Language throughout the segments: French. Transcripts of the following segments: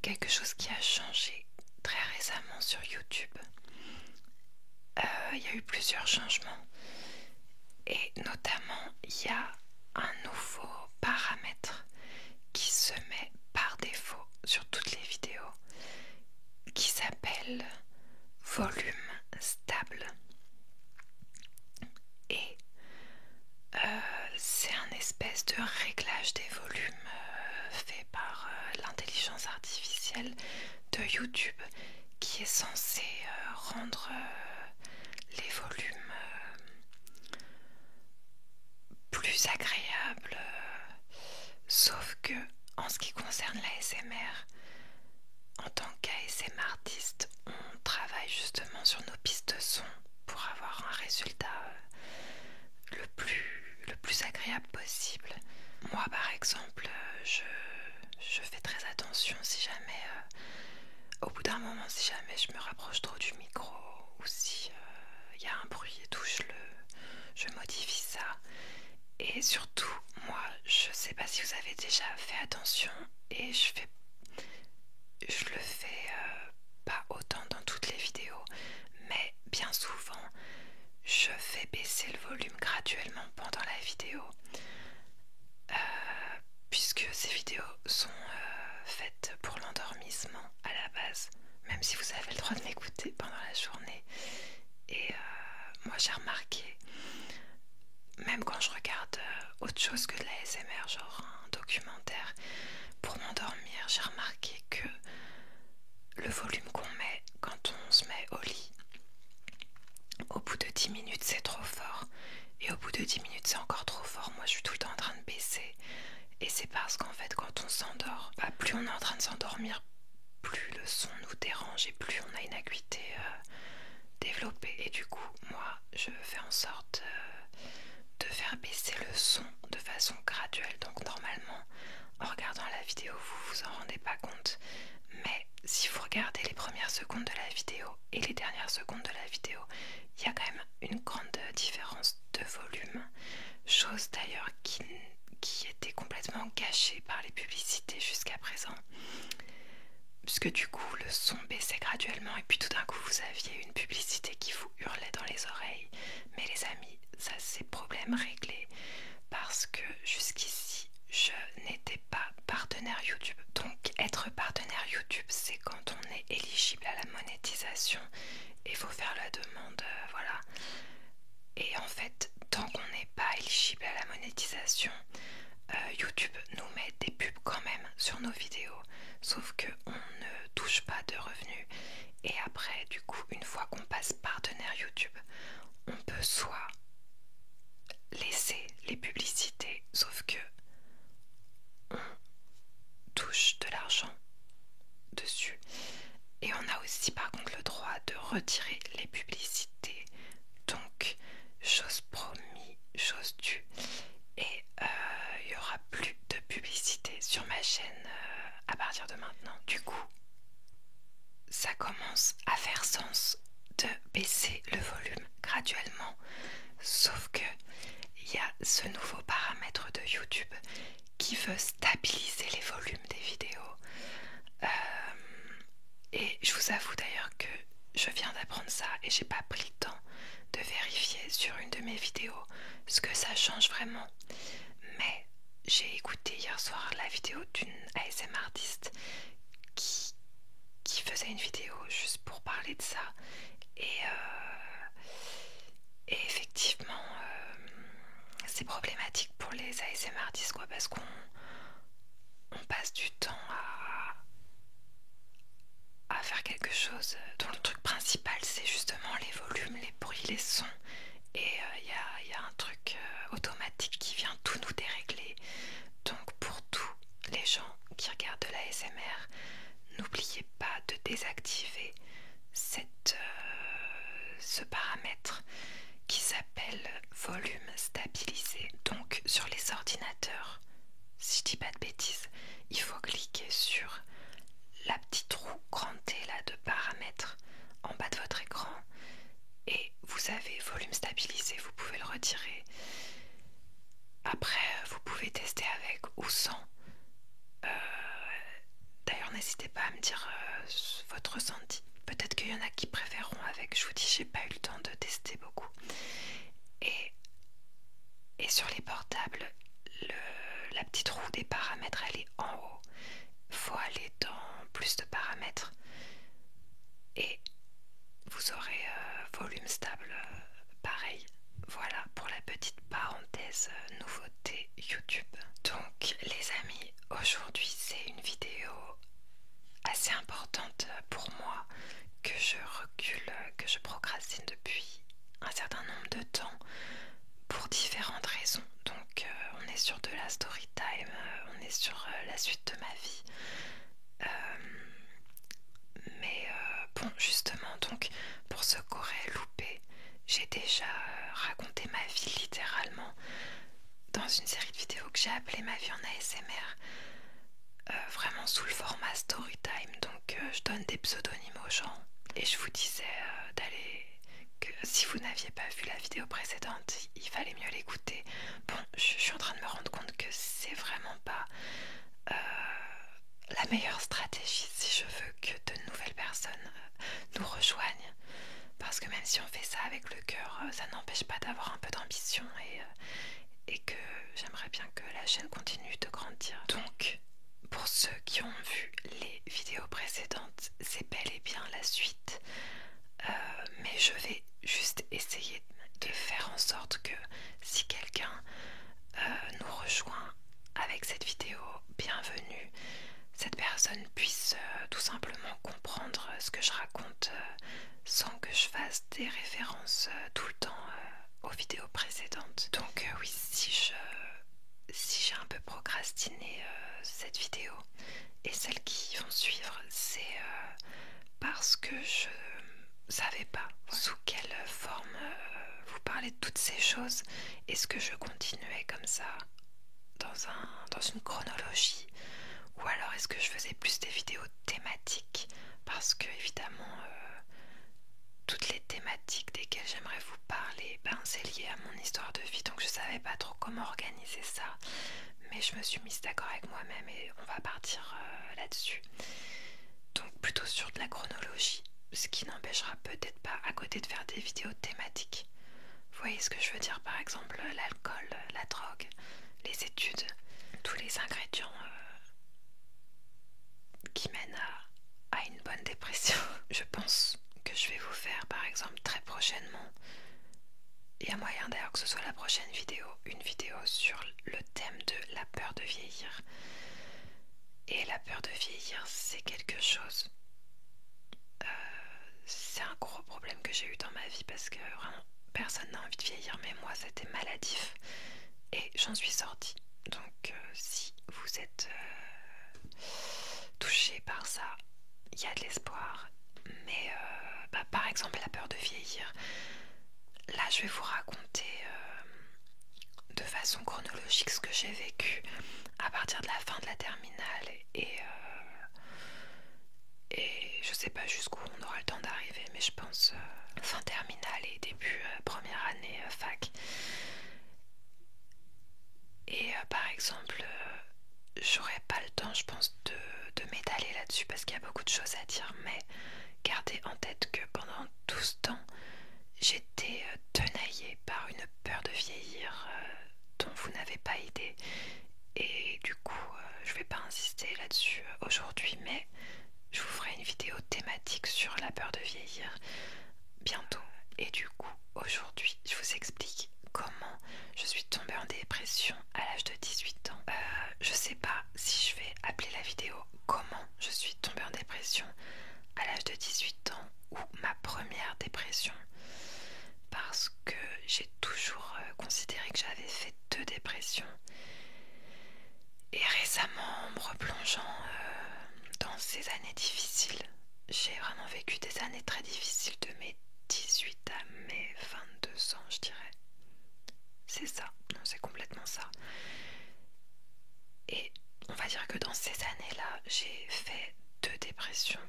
quelque chose qui a changé très récemment sur YouTube. Il y a eu plusieurs changements et notamment il y a un nouveau paramètre qui se met par défaut sur toutes les vidéos qui s'appelle volume stable. Et c'est un espèce de réglage des volumes fait par l'intelligence artificielle de YouTube qui est censé rendre les volumes plus agréables. Sauf que en ce qui concerne l'ASMR, en tant qu'ASMR artiste, on travaille justement sur nos pistes de son pour avoir un résultat le plus agréable possible. Moi par exemple, je fais très attention si jamais, au bout d'un moment, si jamais je me rapproche trop du micro ou si y a un bruit et tout, je modifie ça. Et surtout, moi, je sais pas si vous avez déjà fait attention et je le fais pas autant dans toutes les vidéos, mais bien souvent, je fais baisser le volume graduellement pendant la vidéo, puisque ces vidéos sont faites pour l'endormissement à la base, même si vous avez le droit de m'écouter pendant la journée. Et moi j'ai remarqué, même quand je regarde autre chose que de l'ASMR, genre un documentaire, pour m'endormir, j'ai remarqué que le volume qu'on met quand on se met au lit, au bout de 10 minutes c'est trop fort, et au bout de 10 minutes c'est encore trop fort. Moi je suis tout le temps en train de baisser, et c'est parce qu'en fait quand on s'endort, plus on est en train de s'endormir, plus le son nous dérange et plus on a une acuité développée. Et du coup moi je fais en sorte de faire baisser le son de façon graduelle. Donc normalement en regardant la vidéo vous vous en rendez pas compte, mais si vous regardez les premières secondes de la vidéo et les dernières secondes de la vidéo, il y a quand même une grande différence de volume, chose d'ailleurs qui était complètement gâchée par les publicités jusqu'à présent, puisque du coup le son baissait graduellement et puis tout d'un coup vous aviez une publicité qui vous hurlait dans les oreilles. Mais les amis, ça c'est problème réglé, parce que jusqu'ici je n'étais pas partenaire YouTube. Donc être partenaire YouTube, c'est quand on est éligible à la monétisation et il faut faire la demande, voilà. Et en fait, tant qu'on n'est pas éligible à la monétisation, YouTube nous met des pubs quand même sur nos vidéos, sauf qu'on ne touche pas de revenus. Et après, du coup, une fois qu'on passe partenaire YouTube, on peut soit laisser les publicités, sauf que on touche de l'argent dessus, et on a aussi par contre le droit de retirer les publicités. Donc chose promis, chose due, et il n'y aura plus de publicité sur ma chaîne à partir de maintenant. Du coup ça commence à faire sens de baisser le volume graduellement, sauf que il y a ce nouveau paramètre de YouTube qui veut stabiliser les volumes des vidéos. Et je vous avoue d'ailleurs que je viens d'apprendre ça et j'ai pas pris le temps de vérifier sur une de mes vidéos ce que ça change vraiment. Mais j'ai écouté hier soir la vidéo d'une ASMR artiste qui faisait une vidéo juste pour parler de ça. Et effectivement, c'est problématique pour les ASMR artistes, quoi, parce qu'on passe du temps à faire quelque chose dont le truc principal c'est justement les volumes, les bruits, les sons, et il y a un truc automatique qui vient tout nous dérégler. Donc pour tous les gens qui regardent de l'ASMR, n'oubliez pas de désactiver ce paramètre qui s'appelle volume stabilisé. Donc sur les ordinateurs, si je dis pas de bêtises, il faut cliquer sur la petite roue grande T là de paramètres en bas de votre écran et vous avez volume stabilisé, vous pouvez le retirer. Après vous pouvez tester avec ou sans. D'ailleurs n'hésitez pas à me dire votre ressenti. Peut-être qu'il y en a qui préféreront avec. Je vous dis, j'ai pas eu le temps de tester beaucoup. Et sur les portables, la petite roue des paramètres, elle est en haut. Faut aller dans plus de paramètres et vous aurez volume stable, pareil. Voilà pour la petite parenthèse nouveauté YouTube. Donc les amis, aujourd'hui c'est une vidéo assez importante pour moi que je recule, que je procrastine depuis un certain nombre de temps pour différentes raisons. Donc on est sur de la story time, on est sur la suite de ma vie. Mais bon, justement, donc pour ceux qui auraient loupé, j'ai déjà raconté ma vie littéralement dans une série de vidéos que j'ai appelée Ma vie en ASMR, vraiment sous le format story time. Donc je donne des pseudonymes aux gens et je vous disais d'aller, que si vous n'aviez pas vu la vidéo précédente, il fallait mieux l'écouter. Bon, je suis en train de me rendre compte que c'est vraiment pas la meilleure stratégie si je veux que de nouvelles personnes nous rejoignent, parce que même si on fait ça avec le cœur, ça n'empêche pas d'avoir un peu d'ambition et que j'aimerais bien que la chaîne continue de grandir. Donc pour ceux qui ont vu les vidéos précédentes, c'est bel et bien la suite, mais je vais juste essayer de faire en sorte que si quelqu'un nous rejoint avec cette vidéo, bienvenue, cette personne puisse tout simplement comprendre ce que je raconte sans que je fasse des références tout le temps aux vidéos précédentes. Donc oui, si j'ai un peu procrastiné cette vidéo et celles qui vont suivre, c'est parce que je savais pas sous quelle forme vous parler de toutes ces choses. Est-ce que je continuais comme ça dans une chronologie, ou alors est-ce que je faisais plus des vidéos thématiques, parce que évidemment toutes les thématiques desquelles j'aimerais vous parler, ben, c'est lié à mon histoire de vie, donc je savais pas trop comment organiser ça, mais je me suis mise d'accord avec moi-même et on va partir là-dessus. Donc plutôt sur de la chronologie, ce qui n'empêchera peut-être pas à côté de faire des vidéos thématiques. Vous voyez ce que je veux dire? Par exemple l'alcool, la drogue, les études, tous les ingrédients qui mènent à une bonne dépression. Je pense que je vais vous faire par exemple très prochainement, il y a moyen d'ailleurs que ce soit la prochaine vidéo, une vidéo sur le thème de la peur de vieillir. Et la peur de vieillir, c'est quelque chose, c'est un gros problème que j'ai eu dans ma vie, parce que vraiment personne n'a envie de vieillir, mais moi c'était maladif et j'en suis sortie. Donc si vous êtes touché par ça, il y a de l'espoir. Mais par exemple la peur de vieillir, là je vais vous raconter de façon chronologique ce que j'ai vécu à partir de la fin de la terminale et je sais pas jusqu'où on aura le temps d'arriver, mais je pense fin terminale et début première année fac. Et par exemple j'aurais pas le temps, je pense, de m'étaler là-dessus parce qu'il y a beaucoup de choses à dire, mais gardez en tête que pendant tout ce temps j'étais tenaillée par une peur de vieillir dont vous n'avez pas idée, et du coup je vais pas insister là-dessus aujourd'hui, mais je vous ferai une vidéo thématique sur la peur de vieillir bientôt. Et du coup aujourd'hui je vous explique comment je suis tombée en dépression à l'âge de 18 ans. Je sais pas si je vais appeler la vidéo comment je suis tombée en dépression à l'âge de 18 ans ou ma première dépression, parce que j'ai toujours considéré que j'avais fait 2 dépressions. Et récemment, en me replongeant dans ces années difficiles, j'ai vraiment vécu des années très difficiles de mes 18 à mes 22 ans, je dirais. C'est ça, non, c'est complètement ça. Et on va dire que dans ces années-là, j'ai fait 2 dépressions.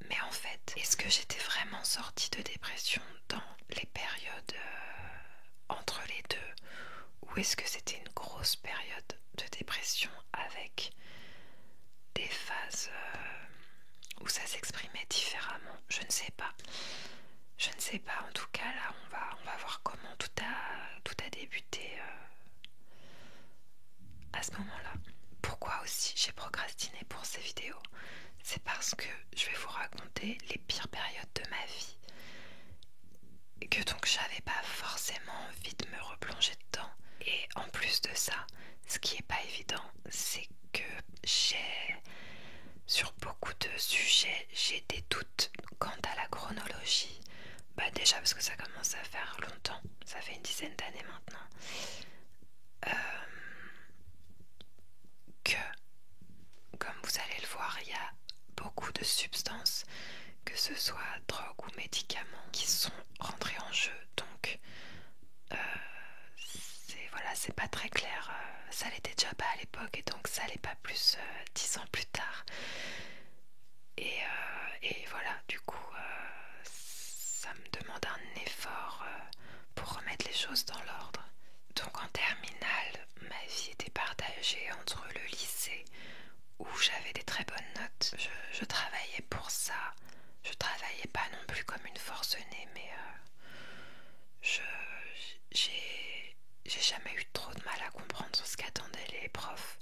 Mais en fait, est-ce que j'étais vraiment sortie de dépression dans les périodes entre les deux, ou est-ce que c'était une grosse période de dépression avec des s'exprimer différemment. Je ne sais pas. Je ne sais pas. En tout cas, là, on va voir comment tout a débuté à ce moment-là. Pourquoi aussi j'ai procrastiné pour ces vidéos? C'est parce que je vais vous raconter les pires périodes de ma vie. Et que donc j'avais pas forcément envie de me replonger dedans. Et en plus de ça, ce qui est pas évident, c'est que sur beaucoup de sujets, j'ai des doutes quant à la chronologie. Bah déjà parce que ça commence à faire longtemps, ça fait une dizaine d'années maintenant. Que, comme vous allez le voir, il y a beaucoup de substances, que ce soit drogue ou médicaments, qui sont rentrés en jeu. Donc c'est pas très clair. Ça l'était déjà pas à l'époque et donc ça l'est pas plus 10 ans plus tard. Et voilà, du coup, ça me demande un effort pour remettre les choses dans l'ordre. Donc en terminale, ma vie était partagée entre le lycée, où j'avais des très bonnes notes. Je travaillais pour ça. Je travaillais pas non plus comme une forcenée, mais j'ai jamais eu trop de mal à comprendre ce qu'attendaient les profs.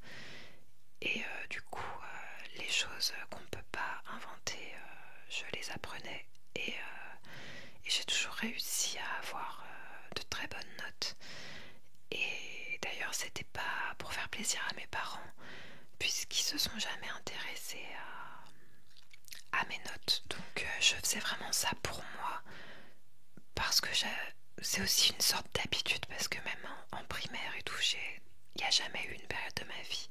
Et du coup, les choses qu'on ne peut pas inventer, je les apprenais. Et j'ai toujours réussi à avoir de très bonnes notes. Et d'ailleurs, c'était pas pour faire plaisir à mes parents, puisqu'ils se sont jamais intéressés à mes notes. Donc je faisais vraiment ça pour moi, parce que c'est aussi une sorte d'habitude, parce que même en primaire et tout, il n'y a jamais eu une période de ma vie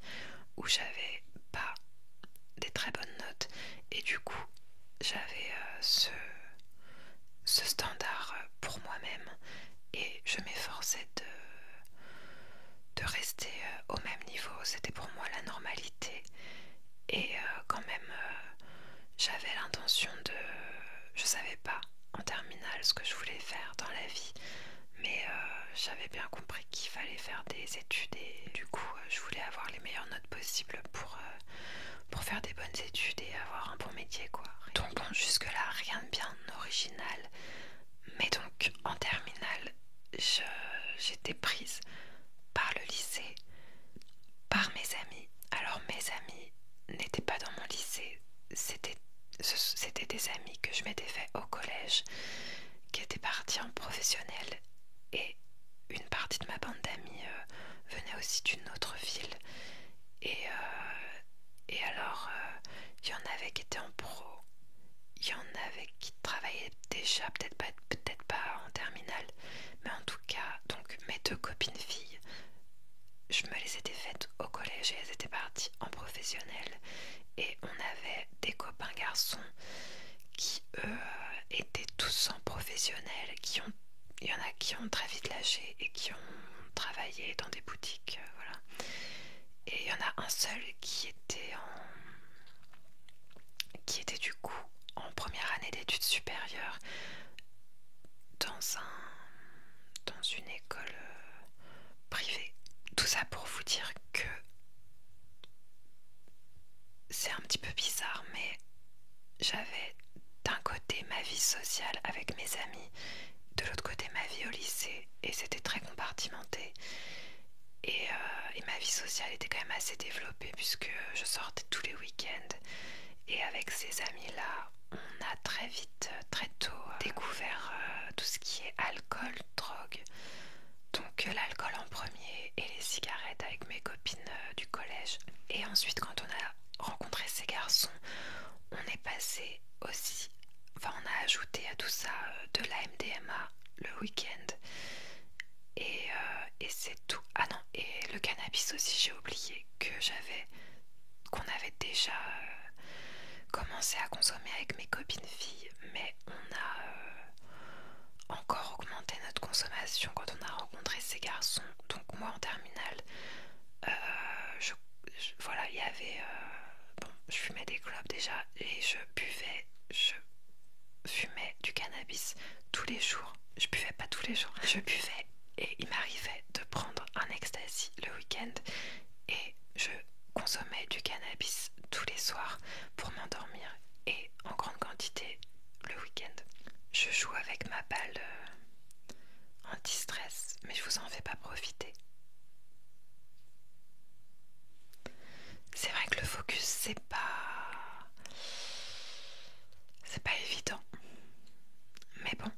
où j'avais pas des très bonnes notes. Et du coup, j'avais ce standard pour moi-même, et je m'efforçais de rester au même niveau. C'était pour moi la normalité. Et quand même, j'avais l'intention de... Je savais pas en terminale ce que je voulais faire dans la vie, mais j'avais bien compris qu'il fallait faire des études, et du coup je voulais avoir les meilleures notes possibles pour faire des bonnes études et avoir un bon métier, quoi. Donc bon, jusque là rien de bien original, mais donc en terminale j'étais prise par le lycée, par mes amis. Alors mes amis n'étaient pas dans mon lycée, c'était des amis que je m'étais fait au collège, qui étaient partis en professionnel, et une partie de ma bande d'amis venait aussi d'une autre ville. Et alors, il y en avait qui étaient en pro, il y en avait qui travaillaient déjà, peut-être pas en terminale, mais en tout cas, donc mes deux copines filles, je me les étais faites au collège et elles étaient parties en professionnel. Et on avait des copains garçons qui, eux, étaient tous en professionnel, il y en a qui ont très vite lâché et qui ont travaillé dans des boutiques, voilà. Et il y en a un seul qui était du coup en première année d'études supérieures dans une école privée. Tout ça pour vous dire que c'est un petit peu bizarre, mais j'avais d'un côté ma vie sociale avec mes amis, de l'autre côté ma vie au lycée, et c'était très compartimenté. Et ma vie sociale était quand même assez développée, puisque je sortais tous les week-ends. Et avec ces amis-là, on a très vite, très tôt, découvert tout ce qui est alcool, drogue. Donc l'alcool en premier et les cigarettes avec mes copines du collège. Et ensuite, quand on a rencontré ces garçons, on est passé aussi, enfin on a ajouté à tout ça de la MDMA le week-end. Et c'est tout. Ah non, et le cannabis aussi, j'ai oublié qu'on avait déjà commencé à consommer avec mes copines filles, mais on a encore augmenté notre consommation quand on a rencontré ces garçons. Donc moi en terminale, voilà, il y avait bon, je fumais des clopes déjà, et je fumais du cannabis tous les jours. Je buvais pas tous les jours, je buvais, et il m'arrivait de prendre un ecstasy le week-end, et je consommais du cannabis tous les soirs pour m'endormir. Et en grande quantité le week-end. Je joue avec ma balle anti-stress, mais je vous en fais pas profiter. C'est vrai que le focus c'est pas évident, mais bon,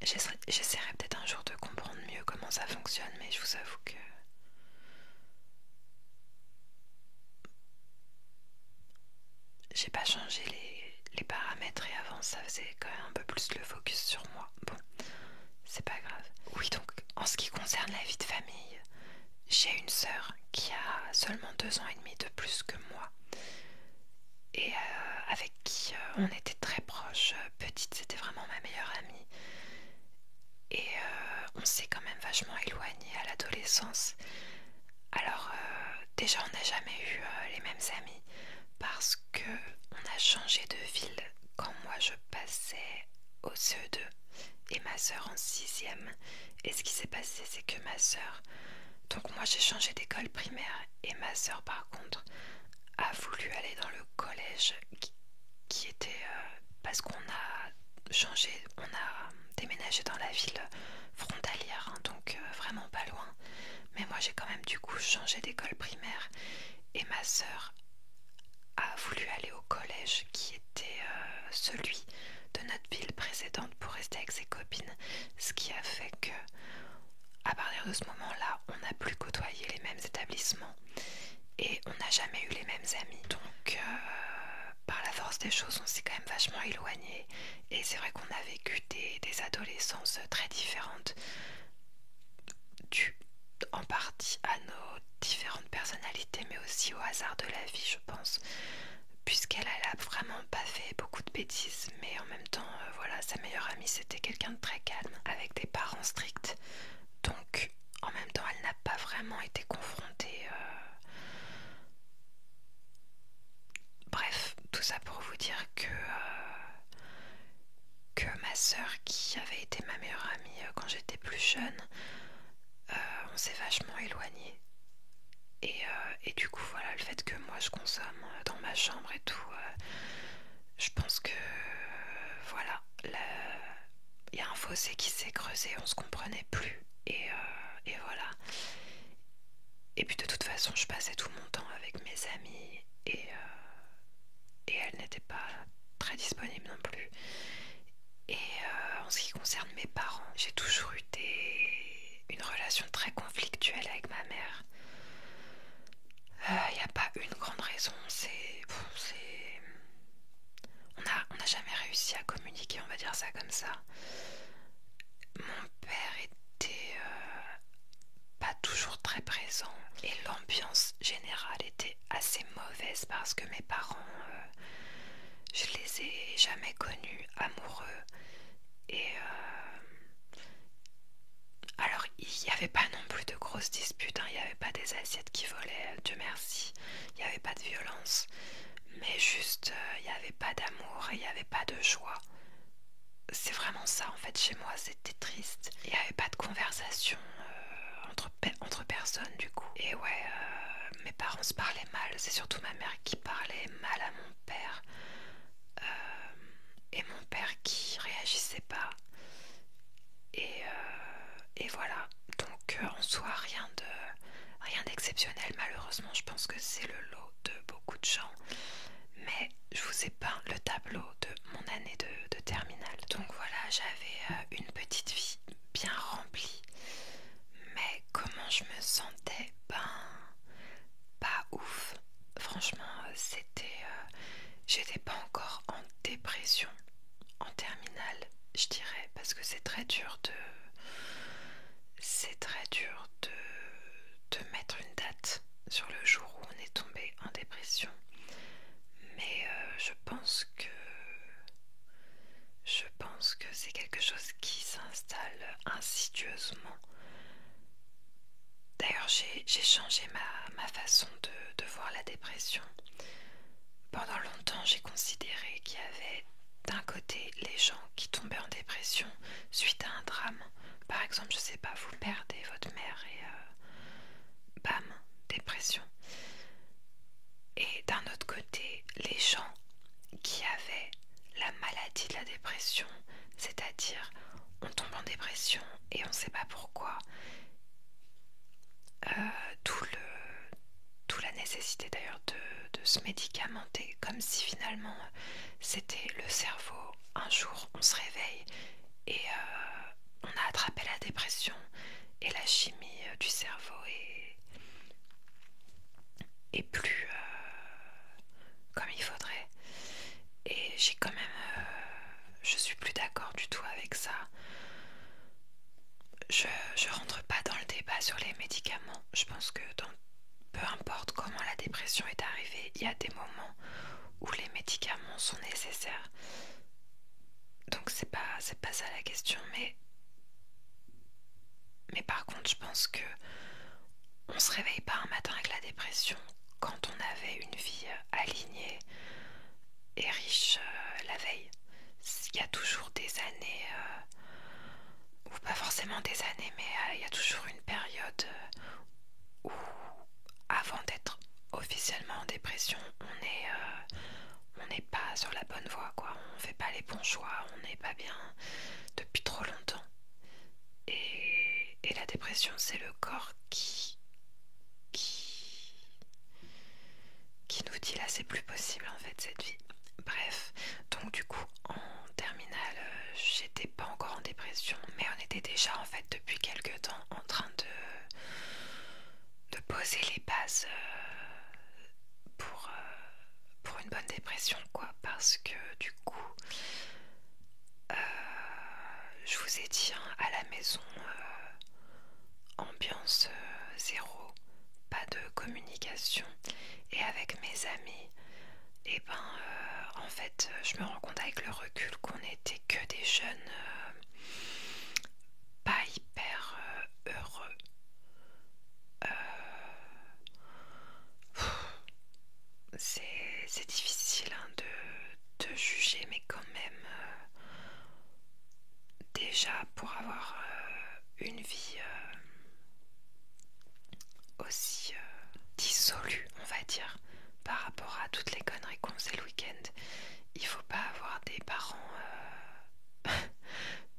j'essaierai peut-être un jour de comprendre mieux comment ça fonctionne, mais je vous avoue que j'ai pas changé les paramètres et avant ça faisait quand même un peu plus le focus sur moi. Bon, c'est pas grave. Oui, donc en ce qui concerne la vie de famille, j'ai une sœur qui a seulement 2 ans et demi de plus que moi et avec qui on était très proches. Petite, c'était vraiment ma meilleure amie et on s'est quand même vachement éloigné à l'adolescence. Alors déjà on n'a jamais eu les mêmes amis parce que on a changé de ville quand moi je passais au CE2 et ma sœur en 6e. Et ce qui s'est passé, c'est que ma sœur, donc moi j'ai changé d'école primaire et ma sœur par contre a voulu aller dans le collège qui était parce qu'on a changé, on a déménagé dans la ville frontalière, hein, donc vraiment pas loin. Mais moi j'ai quand même du coup changé d'école primaire et ma sœur a voulu aller au collège qui était celui de notre ville précédente pour rester avec ses copines, ce qui a fait que à partir de ce moment-là, on n'a plus côtoyé les mêmes établissements et on n'a jamais eu les mêmes amis. Donc par la force des choses, on s'est quand même vachement éloigné et c'est vrai qu'on a vécu des adolescences très différentes dues en partie à nos différentes personnalités mais aussi au hasard de la vie, je pense, puisqu'elle a vraiment pas fait beaucoup de bêtises, mais en même temps voilà, sa meilleure amie c'était quelqu'un de très calme avec des parents stricts, donc en même temps elle n'a pas vraiment été confrontée bref, tout ça pour vous dire que ma sœur qui avait été ma meilleure amie quand j'étais plus jeune, on s'est vachement éloigné. Et du coup voilà, le fait que moi je consomme dans ma chambre et tout, je pense que voilà, il y a un fossé qui s'est creusé, on se comprenait plus et voilà. Et puis de toute façon je passais tout mon temps avec mes amis et elle n'était pas très disponible non plus. Et en ce qui concerne mes parents, j'ai toujours eu une relation très conflictuelle avec ma mère. Il n'y a pas une grande raison, on n'a jamais réussi à communiquer, on va dire ça comme ça. Mon père était pas toujours très présent et l'ambiance générale était assez mauvaise parce que mes parents, je les ai jamais connus amoureux et alors il n'y avait pas non plus de grosses disputes, hein, il n'y avait pas des assiettes qui volaient, Dieu merci, il n'y avait pas de violence, mais juste il n'y avait pas d'amour et il n'y avait pas de joie. C'est vraiment ça en fait, chez moi c'était triste, il n'y avait pas de conversation entre personnes du coup. Et ouais, mes parents se parlaient mal, c'est surtout ma mère qui parlait mal à mon père et mon père qui réagissait pas. Et voilà, donc en soi rien d'exceptionnel malheureusement, je pense que c'est le lot de beaucoup de gens. Mais je vous ai peint le tableau de mon année de terminale. Donc voilà, j'avais une petite vie bien remplie. Mais comment je me sentais? Pas ouf. Franchement, j'étais pas encore en dépression en terminale, je dirais, parce que c'est très dur de mettre une date sur le jour où on est tombé en dépression. Mais je pense que c'est quelque chose qui s'installe insidieusement. D'ailleurs, j'ai changé ma façon de voir la dépression. Pendant longtemps, j'ai considéré qu'il y avait d'un côté les gens qui tombaient en dépression suite à un drame. Par exemple, je sais pas, vous perdez votre mère et bam, dépression. des gens qui avaient la maladie de la dépression, c'est-à-dire on tombe en dépression et on ne sait pas pourquoi, d'où la nécessité d'ailleurs de se médicamenter, comme si finalement c'était le cerveau. Un jour on se réveille et on a attrapé la dépression et la chimie du cerveau est plus comme il faudrait. Et j'ai quand même je suis plus d'accord du tout avec ça. Je rentre pas dans le débat sur les médicaments. Je pense que peu importe comment la dépression est arrivée, il y a des moments où les médicaments sont nécessaires. Donc c'est pas ça la question, mais par contre je pense que on se réveille pas un matin avec la dépression quand on avait une vie alignée et riche la veille. Il y a toujours des années, ou pas forcément des années, mais il y a toujours une période où avant d'être officiellement en dépression, on n'est pas sur la bonne voie, quoi. On fait pas les bons choix, on n'est pas bien depuis trop longtemps. Et la dépression, c'est le corps qui nous dit là c'est plus possible en fait cette vie. Bref, donc du coup en terminale, j'étais pas encore en dépression, mais on était déjà en fait depuis quelques temps en train de poser les bases pour une bonne dépression, quoi, parce que du coup je vous ai dit hein, à la maison ambiance zéro, pas de communication, et avec mes amis et en fait je me rends compte avec le recul qu'on n'était que des jeunes pas hyper heureux. C'est difficile hein, de juger, mais quand même déjà pour avoir une vie aussi dissolue, on va dire, par rapport à toutes les conneries qu'on faisait le week-end, il faut pas avoir des parents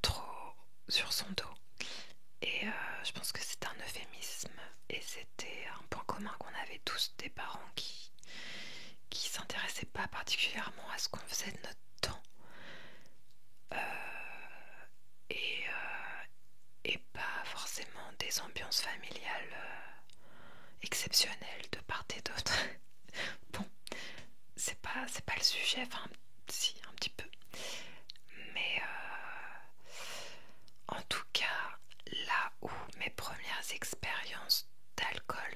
trop sur son dos. Et je pense que c'est un euphémisme et c'était un point commun qu'on avait tous, des parents qui s'intéressaient pas particulièrement à ce qu'on faisait de notre temps et, et pas forcément des ambiances familiales exceptionnelles de part et d'autre. Bon, c'est pas le sujet, enfin si un petit peu, mais en tout cas là où mes premières expériences d'alcool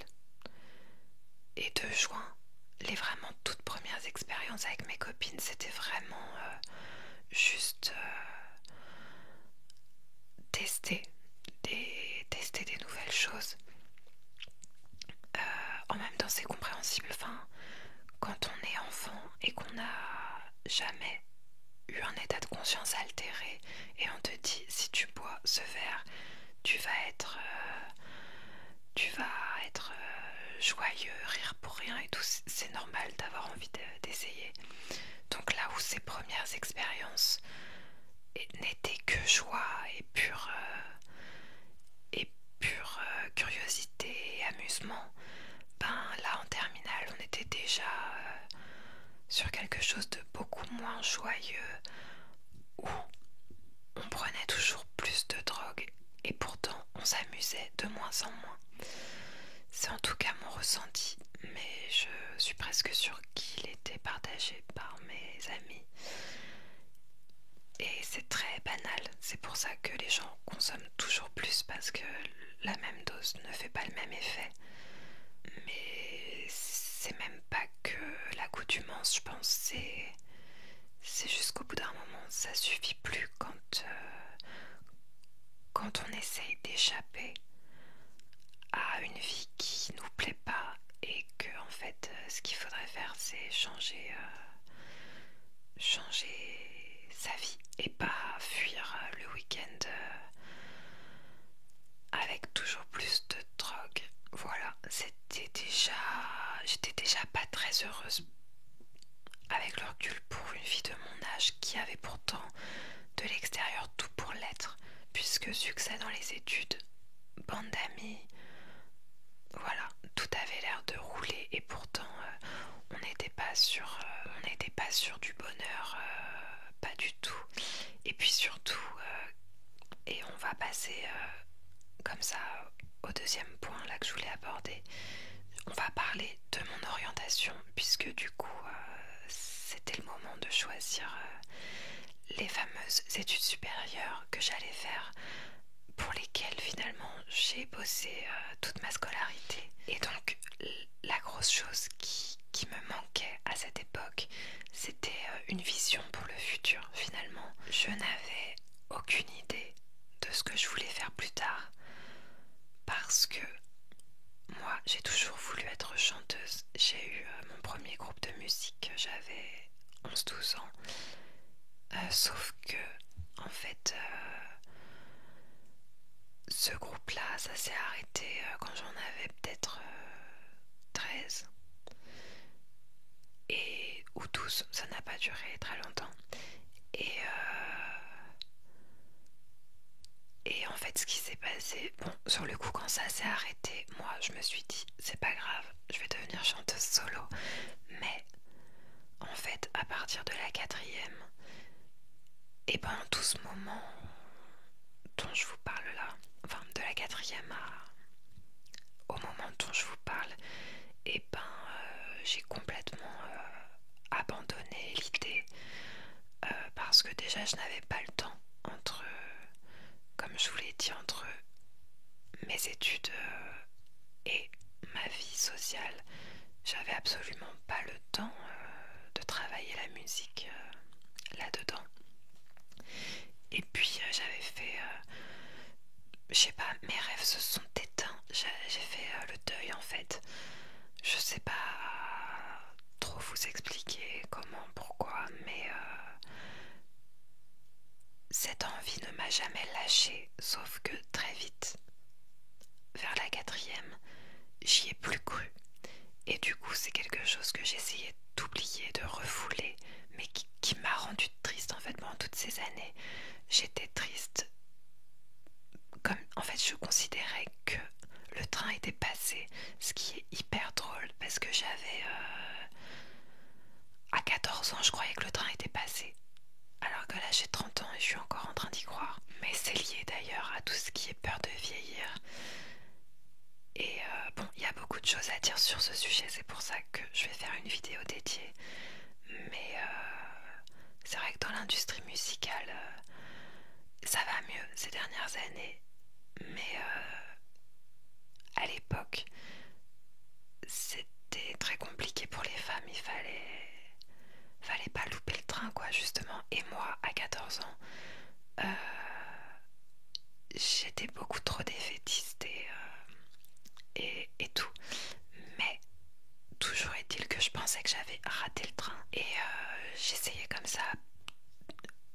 et de joint, les vraiment toutes premières expériences avec mes copines, c'était vraiment juste tester des nouvelles choses. En même temps c'est compréhensible, enfin, quand on est enfant et qu'on n'a jamais eu un état de conscience altéré et on te dit si tu bois ce verre tu vas être joyeux, rire pour rien et tout, c'est normal d'avoir envie d'essayer. Donc là où ces premières expériences n'étaient que joie et pure curiosité et amusement, ben là en terminale on était déjà sur quelque chose de beaucoup moins joyeux où on prenait toujours plus de drogue et pourtant on s'amusait de moins en moins. C'est en tout cas mon ressenti, mais je suis presque sûre qu'il était partagé par mes amis. Et c'est très banal, c'est pour ça que les gens consomment toujours plus, parce que la même dose ne fait pas le même effet. Mais c'est même pas que l'accoutumance, je pense, c'est juste qu'au bout d'un moment, ça suffit plus quand on essaye d'échapper à une vie qui nous plaît pas et que en fait ce qu'il faudrait faire c'est changer sa vie et pas fuir le week-end avec toujours plus de drogue. Voilà, j'étais déjà pas très heureuse avec le recul, pour une fille de mon âge qui avait pourtant de l'extérieur tout pour l'être, puisque succès dans les études, bande d'amis, voilà, tout avait l'air de rouler et pourtant on n'était pas sûr du bonheur, pas du tout. Et puis surtout, et on va passer comme ça au deuxième point là que je voulais aborder, on va parler de mon orientation, puisque du coup c'était le moment de choisir les fameuses études supérieures que j'allais faire, pour lesquelles finalement j'ai bossé toute ma scolarité. Et donc la grosse chose qui me manquait à cette époque, c'était une vision pour le futur. Finalement, je n'avais aucune idée de ce que je voulais faire plus tard, parce que moi j'ai toujours voulu être chanteuse. J'ai eu mon premier groupe de musique, j'avais 11-12 ans, sauf que en fait ce groupe-là, ça s'est arrêté quand j'en avais peut-être 13 ou 12, ça n'a pas duré très longtemps. Et en fait, ce qui s'est passé, bon, sur le coup, quand ça s'est arrêté, moi, je me suis dit, c'est pas grave, je vais devenir chanteuse solo. Mais, en fait, à partir de la 4e, et pendant tout ce moment dont je vous parle là, enfin, de la 4e au moment dont je vous parle, et ben, j'ai complètement abandonné l'idée, parce que déjà, je n'avais pas le temps entre, comme je vous l'ai dit, entre mes études et ma vie sociale. J'avais absolument pas le temps de travailler la musique là-dedans. Et puis j'avais fait, je sais pas, mes rêves se sont éteints. J'ai fait le deuil en fait. Je sais pas trop vous expliquer comment, pourquoi, mais cette envie ne m'a jamais lâchée, sauf que très vite, vers la 4e, j'y ai plus cru. Et du coup, c'est quelque chose que j'essayais d'oublier, de refouler, mais qui m'a rendue triste en fait pendant toutes ces années. J'étais triste, comme en fait je considérais que le train était passé, ce qui est hyper drôle parce que j'avais à 14 ans, je croyais que le train était passé. Alors que là j'ai 30 ans et je suis encore en train d'y croire. Mais c'est lié d'ailleurs à tout ce qui est peur de vieillir. Et bon, il y a beaucoup de choses à dire sur ce sujet, c'est pour ça que je vais faire une vidéo dédiée. Mais c'est vrai que dans l'industrie musicale, ça va mieux ces dernières années. Mais à l'époque, c'était très compliqué pour les femmes. Il fallait pas louper le train, quoi, justement. Et moi, à 14 ans, j'étais beaucoup trop défaitiste et tout. Mais toujours est-il que je pensais que j'avais raté le train. Et j'essayais comme ça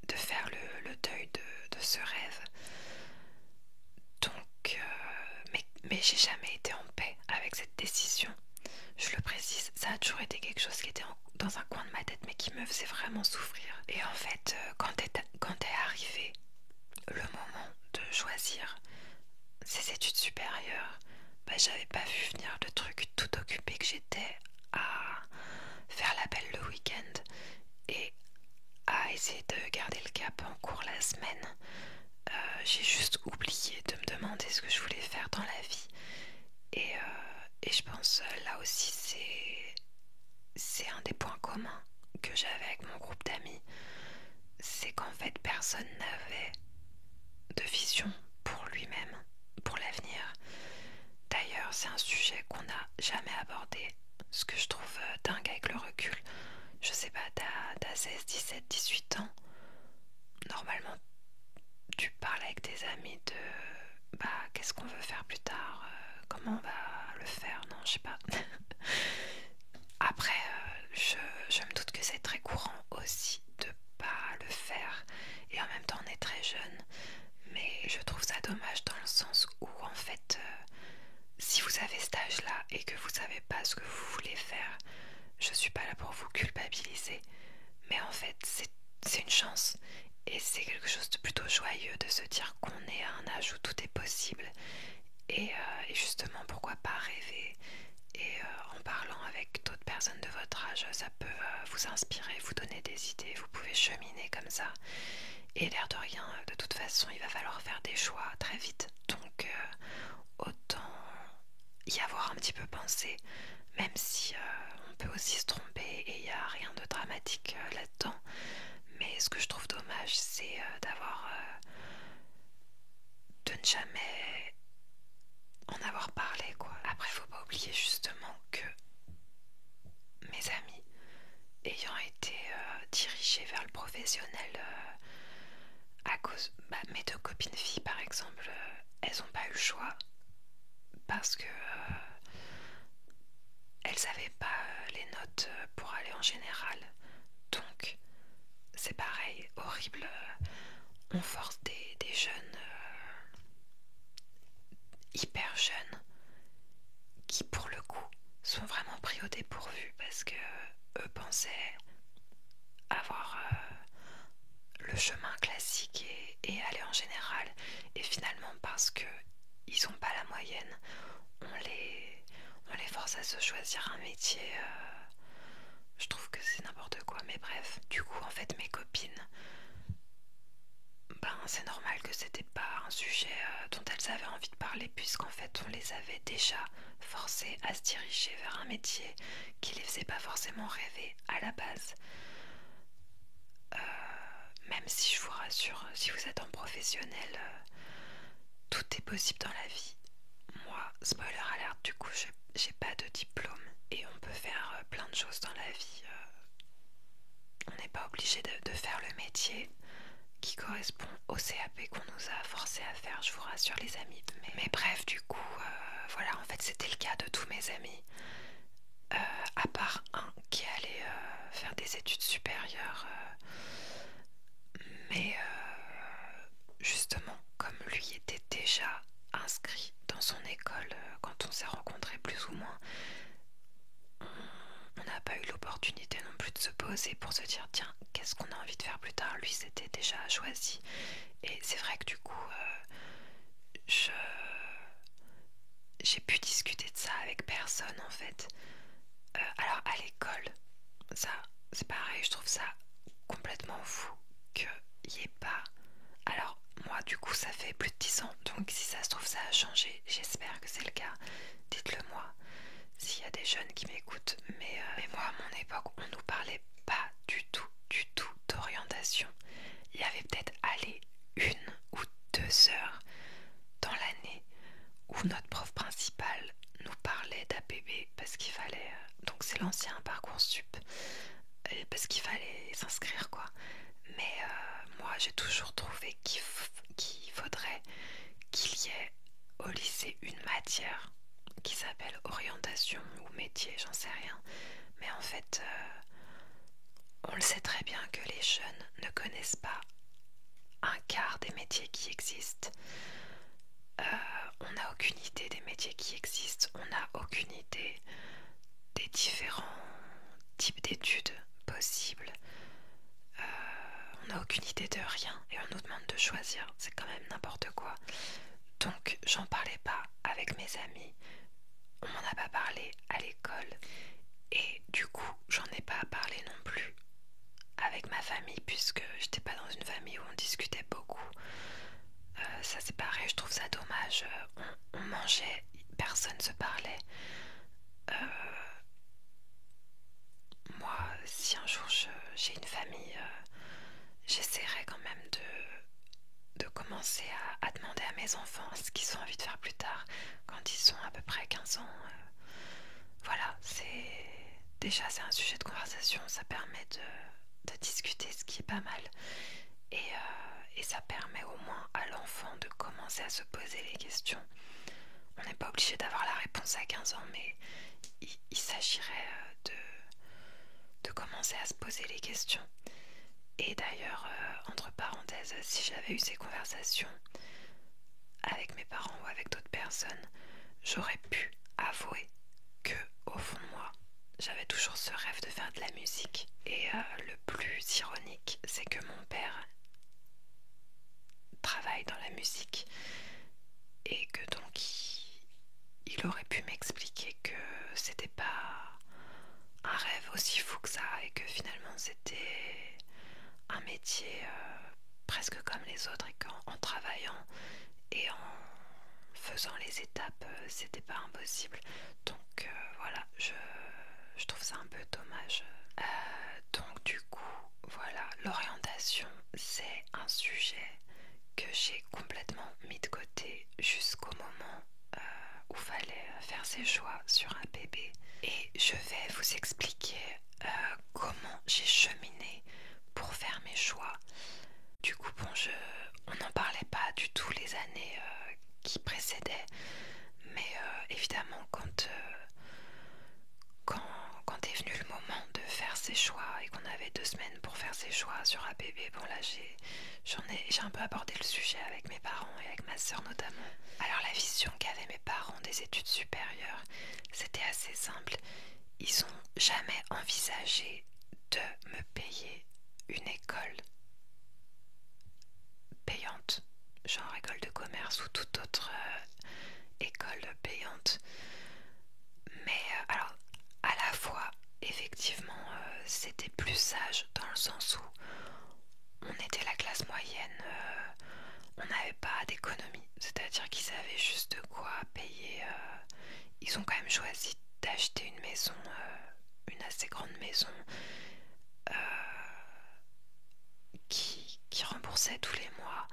de faire le deuil de ce rêve. Donc, mais j'ai jamais été en paix avec cette décision. Je le précise, ça a toujours été quelque chose qui était dans un coin de ma tête, mais qui me faisait vraiment souffrir. Et en fait, quand est arrivé le moment de choisir ces études supérieures, bah, j'avais pas vu venir le truc, tout occupé que j'étais à faire l'appel le week-end et à essayer de garder le cap en cours la semaine. J'ai juste oublié de me demander ce que je voulais faire dans la vie. Et je pense là aussi c'est un des points communs que j'avais avec mon groupe d'amis. C'est qu'en fait personne n'avait de vision pour lui-même, pour l'avenir. D'ailleurs c'est un sujet qu'on n'a jamais abordé, ce que je trouve dingue avec le recul. Je sais pas, t'as 16, 17, 18 ans. Normalement tu parles avec tes amis de qu'est-ce qu'on veut faire plus tard, comment on va le faire, non je sais pas. Après je me doute que c'est très courant aussi de pas le faire et en même temps on est très jeune, mais je trouve ça dommage dans le sens où en fait si vous avez cet âge là et que vous savez pas ce que vous voulez faire, je suis pas là pour vous culpabiliser, mais en fait c'est une chance et c'est quelque chose de plutôt joyeux de se dire qu'on est à un âge où tout est possible et justement pourquoi pas rêver et en parlant avec d'autres personnes de votre âge ça peut vous inspirer, vous donner des idées, vous pouvez cheminer comme ça et l'air de rien de toute façon il va falloir faire des choix très vite donc autant y avoir un petit peu pensé même si on peut aussi se tromper et il n'y a rien de dramatique là-dedans. Mais ce que je trouve dommage, c'est de ne jamais en avoir parlé, quoi. Après, faut pas oublier justement que mes amis, ayant été dirigés vers le professionnel à cause, mes deux copines filles par exemple, elles n'ont pas eu le choix parce que elles n'avaient pas les notes pour aller en général. Donc, c'est pareil, horrible. On force des jeunes hyper jeunes qui pour le coup sont vraiment pris au dépourvu parce que eux pensaient avoir le chemin classique et aller en général et finalement parce que ils n'ont pas la moyenne on les force à se choisir un métier je trouve que c'est n'importe quoi mais bref du coup en fait mes copines c'est normal que c'était pas un sujet dont elles avaient envie de parler puisqu'en fait on les avait déjà forcées à se diriger vers un métier qui les faisait pas forcément rêver à la base. Même si je vous rassure, si vous êtes en professionnel, tout est possible dans la vie. Moi, spoiler alert, du coup j'ai pas de diplôme et on peut faire plein de choses dans la vie. On n'est pas obligé de faire le métier qui correspond au CAP qu'on nous a forcé à faire, je vous rassure les amis. Mais bref, du coup, voilà, en fait c'était le cas de tous mes amis, à part un qui allait faire des études supérieures, mais justement, comme lui était déjà inscrit dans son école quand on s'est rencontrés plus ou moins, on n'a pas eu l'opportunité non plus de se poser pour se dire tiens, qu'est-ce qu'on a envie de faire plus tard. Lui c'était déjà choisi et c'est vrai que du coup j'ai pu discuter de ça avec personne en fait. Alors à l'école, ça c'est pareil, je trouve ça complètement fou qu'il n'y ait pas. Alors moi du coup ça fait plus de 10 ans, donc si ça se trouve ça a changé, j'espère que c'est le cas, dites-le moi s'il y a des jeunes qui m'écoutent, mais moi à mon époque on nous parlait pas du tout d'orientation. Il y avait peut-être allé 1 ou 2 heures dans l'année où notre prof principal nous parlait d'APB parce qu'il fallait, donc c'est l'ancien Parcoursup, parce qu'il fallait s'inscrire quoi. Mais moi j'ai toujours trouvé qu'il faudrait qu'il y ait au lycée une matière qui s'appelle orientation ou métier, j'en sais rien. Mais en fait, on le sait très bien que les jeunes ne connaissent pas un quart des métiers qui existent. On n'a aucune idée des métiers qui existent, on n'a aucune idée des différents types d'études possibles. On n'a aucune idée de rien et on nous demande de choisir, c'est quand même n'importe quoi. Donc j'en parlais pas avec mes amis, on m'en a pas parlé à l'école et du coup j'en ai pas parlé non plus avec ma famille puisque j'étais pas dans une famille où on discutait beaucoup. Ça c'est pareil, je trouve ça dommage. On mangeait, personne se parlait. Moi, si un jour j'ai une famille, j'essaierai quand même de commencer à demander à mes enfants ce qu'ils ont envie de faire plus tard, quand ils ont à peu près 15 ans. Voilà, c'est un sujet de conversation, ça permet de discuter, ce qui est pas mal. Et ça permet au moins à l'enfant de commencer à se poser les questions. On n'est pas obligé d'avoir la réponse à 15 ans, mais il s'agirait de commencer à se poser les questions. Et d'ailleurs, entre parenthèses, si j'avais eu ces conversations avec mes parents ou avec d'autres personnes, j'aurais pu avouer que, au fond de moi, j'avais toujours ce rêve de faire de la musique. Et le plus ironique, c'est que mon père travaille dans la musique et que donc il aurait pu m'expliquer que c'était pas un rêve aussi fou que ça et que finalement c'était un métier presque comme les autres et qu'en travaillant et en faisant les étapes c'était pas impossible. Donc voilà, je trouve ça un peu dommage. Donc du coup voilà, l'orientation c'est un sujet que j'ai complètement mis de côté jusqu'au moment où fallait faire ses choix sur un bébé. Et je vais vous expliquer comment j'ai cheminé pour faire mes choix. Du coup, bon, on n'en parlait pas du tout les années qui précédaient, mais évidemment, quand est venu le moment de faire ses choix et qu'on avait 2 semaines pour faire ses choix sur un bébé, bon là j'ai un peu abordé le sujet avec mes parents et avec ma soeur notamment. Alors la vision qu'avaient mes parents des études supérieures, c'était assez simple. Ils ont jamais envisagé de me payer une école payante, genre école de commerce ou toute autre école payante. Mais alors, à la fois, effectivement, c'était plus sage dans le sens où on était la classe moyenne, on n'avait pas d'économie, c'est-à-dire qu'ils savaient juste de quoi payer. Ils ont quand même choisi d'acheter une maison, une assez grande maison, euh, qui remboursait tous les mois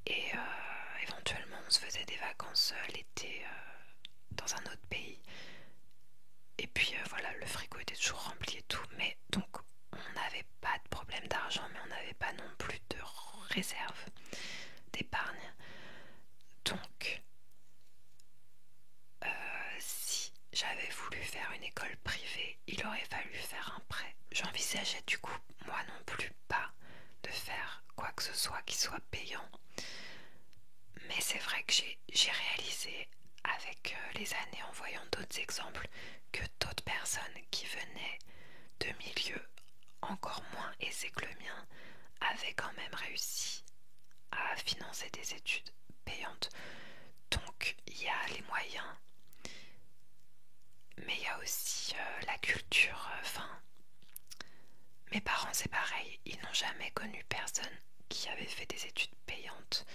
et éventuellement on se faisait des vacances l'été dans un autre pays. Et puis voilà, le frigo était toujours rempli et tout, mais donc on n'avait pas de problème d'argent, mais on n'avait pas non plus de réserve d'épargne. Donc si j'avais voulu faire une école privée, il aurait fallu faire un prêt. J'envisageais du coup moi non plus pas de faire quoi que ce soit qui soit payant. Mais c'est vrai que j'ai réalisé avec les années en voyant d'autres exemples que d'autres personnes qui venaient de milieux encore moins aisés que le mien avaient quand même réussi à financer des études payantes. Donc il y a les moyens, mais il y a aussi la culture. Enfin, mes parents c'est pareil, ils n'ont jamais connu personne qui avait fait des études payantes.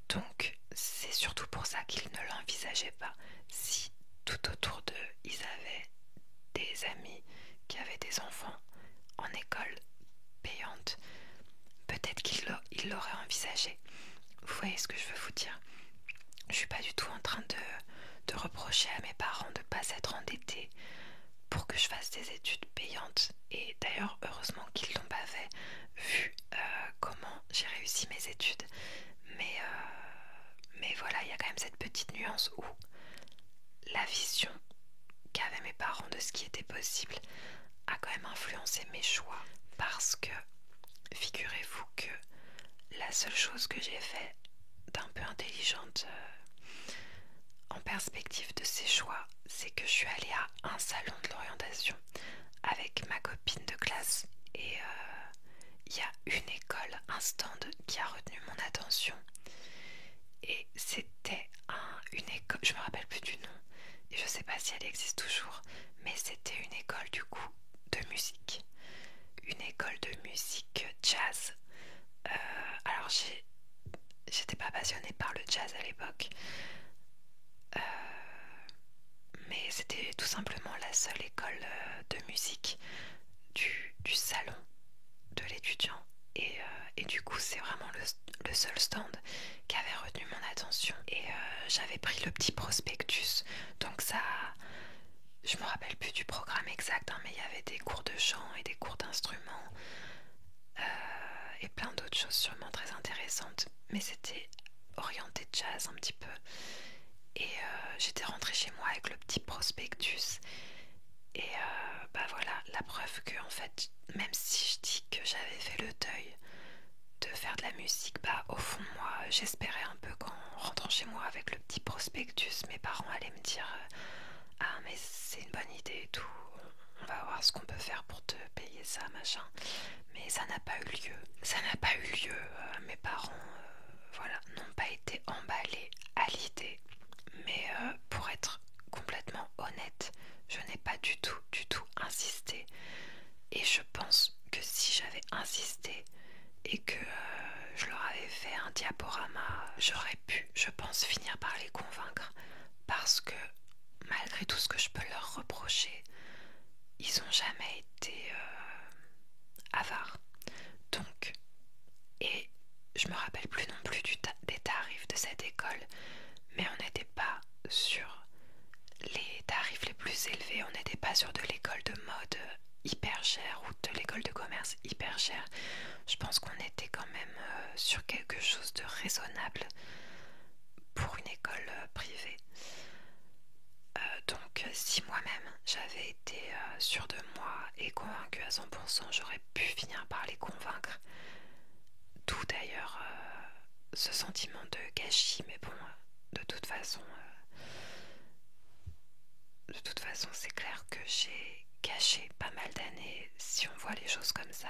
Donc c'est surtout pour ça qu'ils ne l'envisageaient pas. Si tout autour d'eux ils avaient des amis qui avaient des enfants en école payante, peut-être qu'ils l'auraient envisagé. Vous voyez ce que je veux vous dire? Je suis pas du tout en train de reprocher à mes parents de ne pas s'être endettés pour que je fasse des études payantes. Et d'ailleurs, heureusement qu'ils l'ont pas fait, vu comment j'ai réussi mes études. Mais voilà, il y a quand même cette petite nuance où la vision qu'avaient mes parents de ce qui était possible a quand même influencé mes choix. Parce que, figurez-vous que la seule chose que j'ai fait d'un peu intelligente en perspective de ces choix, c'est que je suis allée à un salon de l'orientation avec ma copine de classe et il y a une école, un stand qui a retenu mon attention et c'était une école, je me rappelle plus du nom et je sais pas si elle existe toujours, mais c'était une école du coup de musique, une école de musique jazz. Alors j'étais pas passionnée par le jazz à l'époque, mais c'était tout simplement la seule école de musique du salon de l'étudiant et du coup c'est vraiment le seul stand qui avait retenu mon attention et j'avais pris le petit prospectus, donc ça, je me rappelle plus du programme exact mais il y avait des cours de chant et des cours d'instruments et plein d'autres choses sûrement très intéressantes, mais c'était orienté jazz un petit peu. Et j'étais rentrée chez moi avec le petit prospectus et bah voilà, la preuve que en fait, même si je dis que j'avais fait le deuil de faire de la musique, bah au fond de moi j'espérais un peu qu'en rentrant chez moi avec le petit prospectus, mes parents allaient me dire ah mais c'est une bonne idée et tout, on va voir ce qu'on peut faire pour te payer ça, machin. Mais ça n'a pas eu lieu. Ça n'a pas eu lieu. Mes parents, voilà, n'ont pas été emballés à l'idée. Mais pour être complètement honnête, je n'ai pas du tout insisté. Et je pense que si j'avais insisté et que je leur avais fait un diaporama, j'aurais pu, je pense, finir par les convaincre. Parce que malgré tout ce que je peux leur reprocher, ils n'ont jamais été avares. Donc, et je me rappelle plus non plus des tarifs de cette école, mais on n'était pas sur les tarifs les plus élevés, on n'était pas sur de l'école de mode hyper chère ou de l'école de commerce hyper chère. Je pense qu'on était quand même sur quelque chose de raisonnable pour une école privée. Donc si moi-même j'avais été sûre de moi et convaincue à 100%, j'aurais pu finir par les convaincre. D'où d'ailleurs ce sentiment de gâchis, mais bon, de toute façon, c'est clair que j'ai gâché pas mal d'années si on voit les choses comme ça,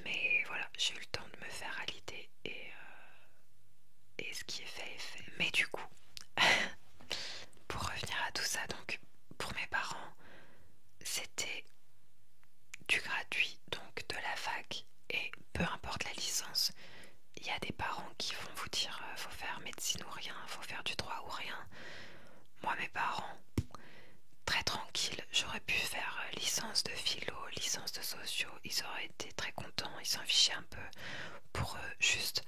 mais voilà, j'ai eu le temps de me faire à l'idée et ce qui est fait. Mais du coup, pour revenir à tout ça, donc pour mes parents, c'était du gratuit, donc de la fac, et peu importe la licence, il y a des parents qui vont vous dire faut faire médecine ou rien, faut faire du droit ou rien. Moi, mes parents, très tranquille, j'aurais pu faire licence de philo, licence de sociaux, ils auraient été très contents, ils s'en fichaient un peu. Pour eux, juste,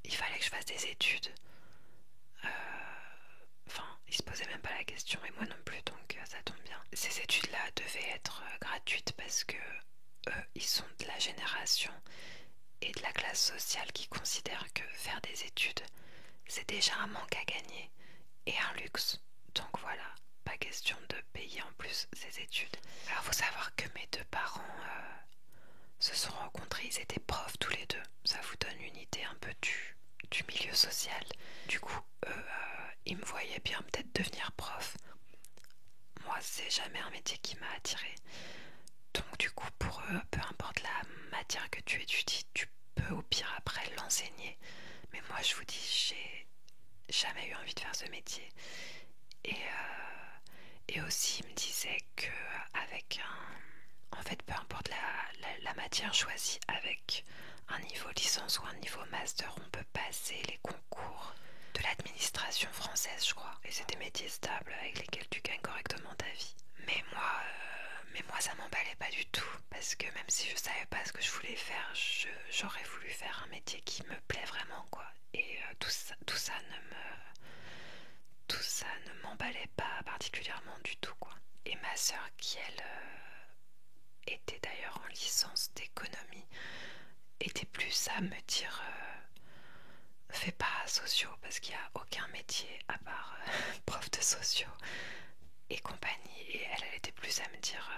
il fallait que je fasse des études. Enfin, ils se posaient même pas la question et moi non plus, donc ça tombe bien. Ces études-là devaient être gratuites parce que eux, ils sont de la génération et de la classe sociale qui considèrent que faire des études, c'est déjà un manque à gagner et un luxe. Donc voilà, pas question de payer en plus ces études. Alors faut savoir que mes deux parents se sont rencontrés, ils étaient profs tous les deux. Ça vous donne une idée un peu du milieu social. Du coup, eux, ils me voyaient bien peut-être devenir prof. Moi, c'est jamais un métier qui m'a attirée. Donc du coup, pour eux, peu importe la matière que tu étudies, tu peux au pire après l'enseigner. Mais moi, je vous dis, j'ai jamais eu envie de faire ce métier. Et aussi, il me disait que avec en fait, peu importe la matière choisie, avec un niveau licence ou un niveau master, on peut passer les concours de l'administration française, je crois. Et c'est des métiers stables avec lesquels tu gagnes correctement ta vie. Mais moi, ça m'emballait pas du tout. Parce que même si je savais pas ce que je voulais faire, j'aurais voulu faire un métier qui me plaît vraiment, quoi. Et tout ça ne m'emballait pas particulièrement du tout, quoi. Et ma sœur, qui elle était d'ailleurs en licence d'économie, était plus à me dire fais pas sociaux parce qu'il n'y a aucun métier à part prof de sociaux et compagnie. Et elle était plus à me dire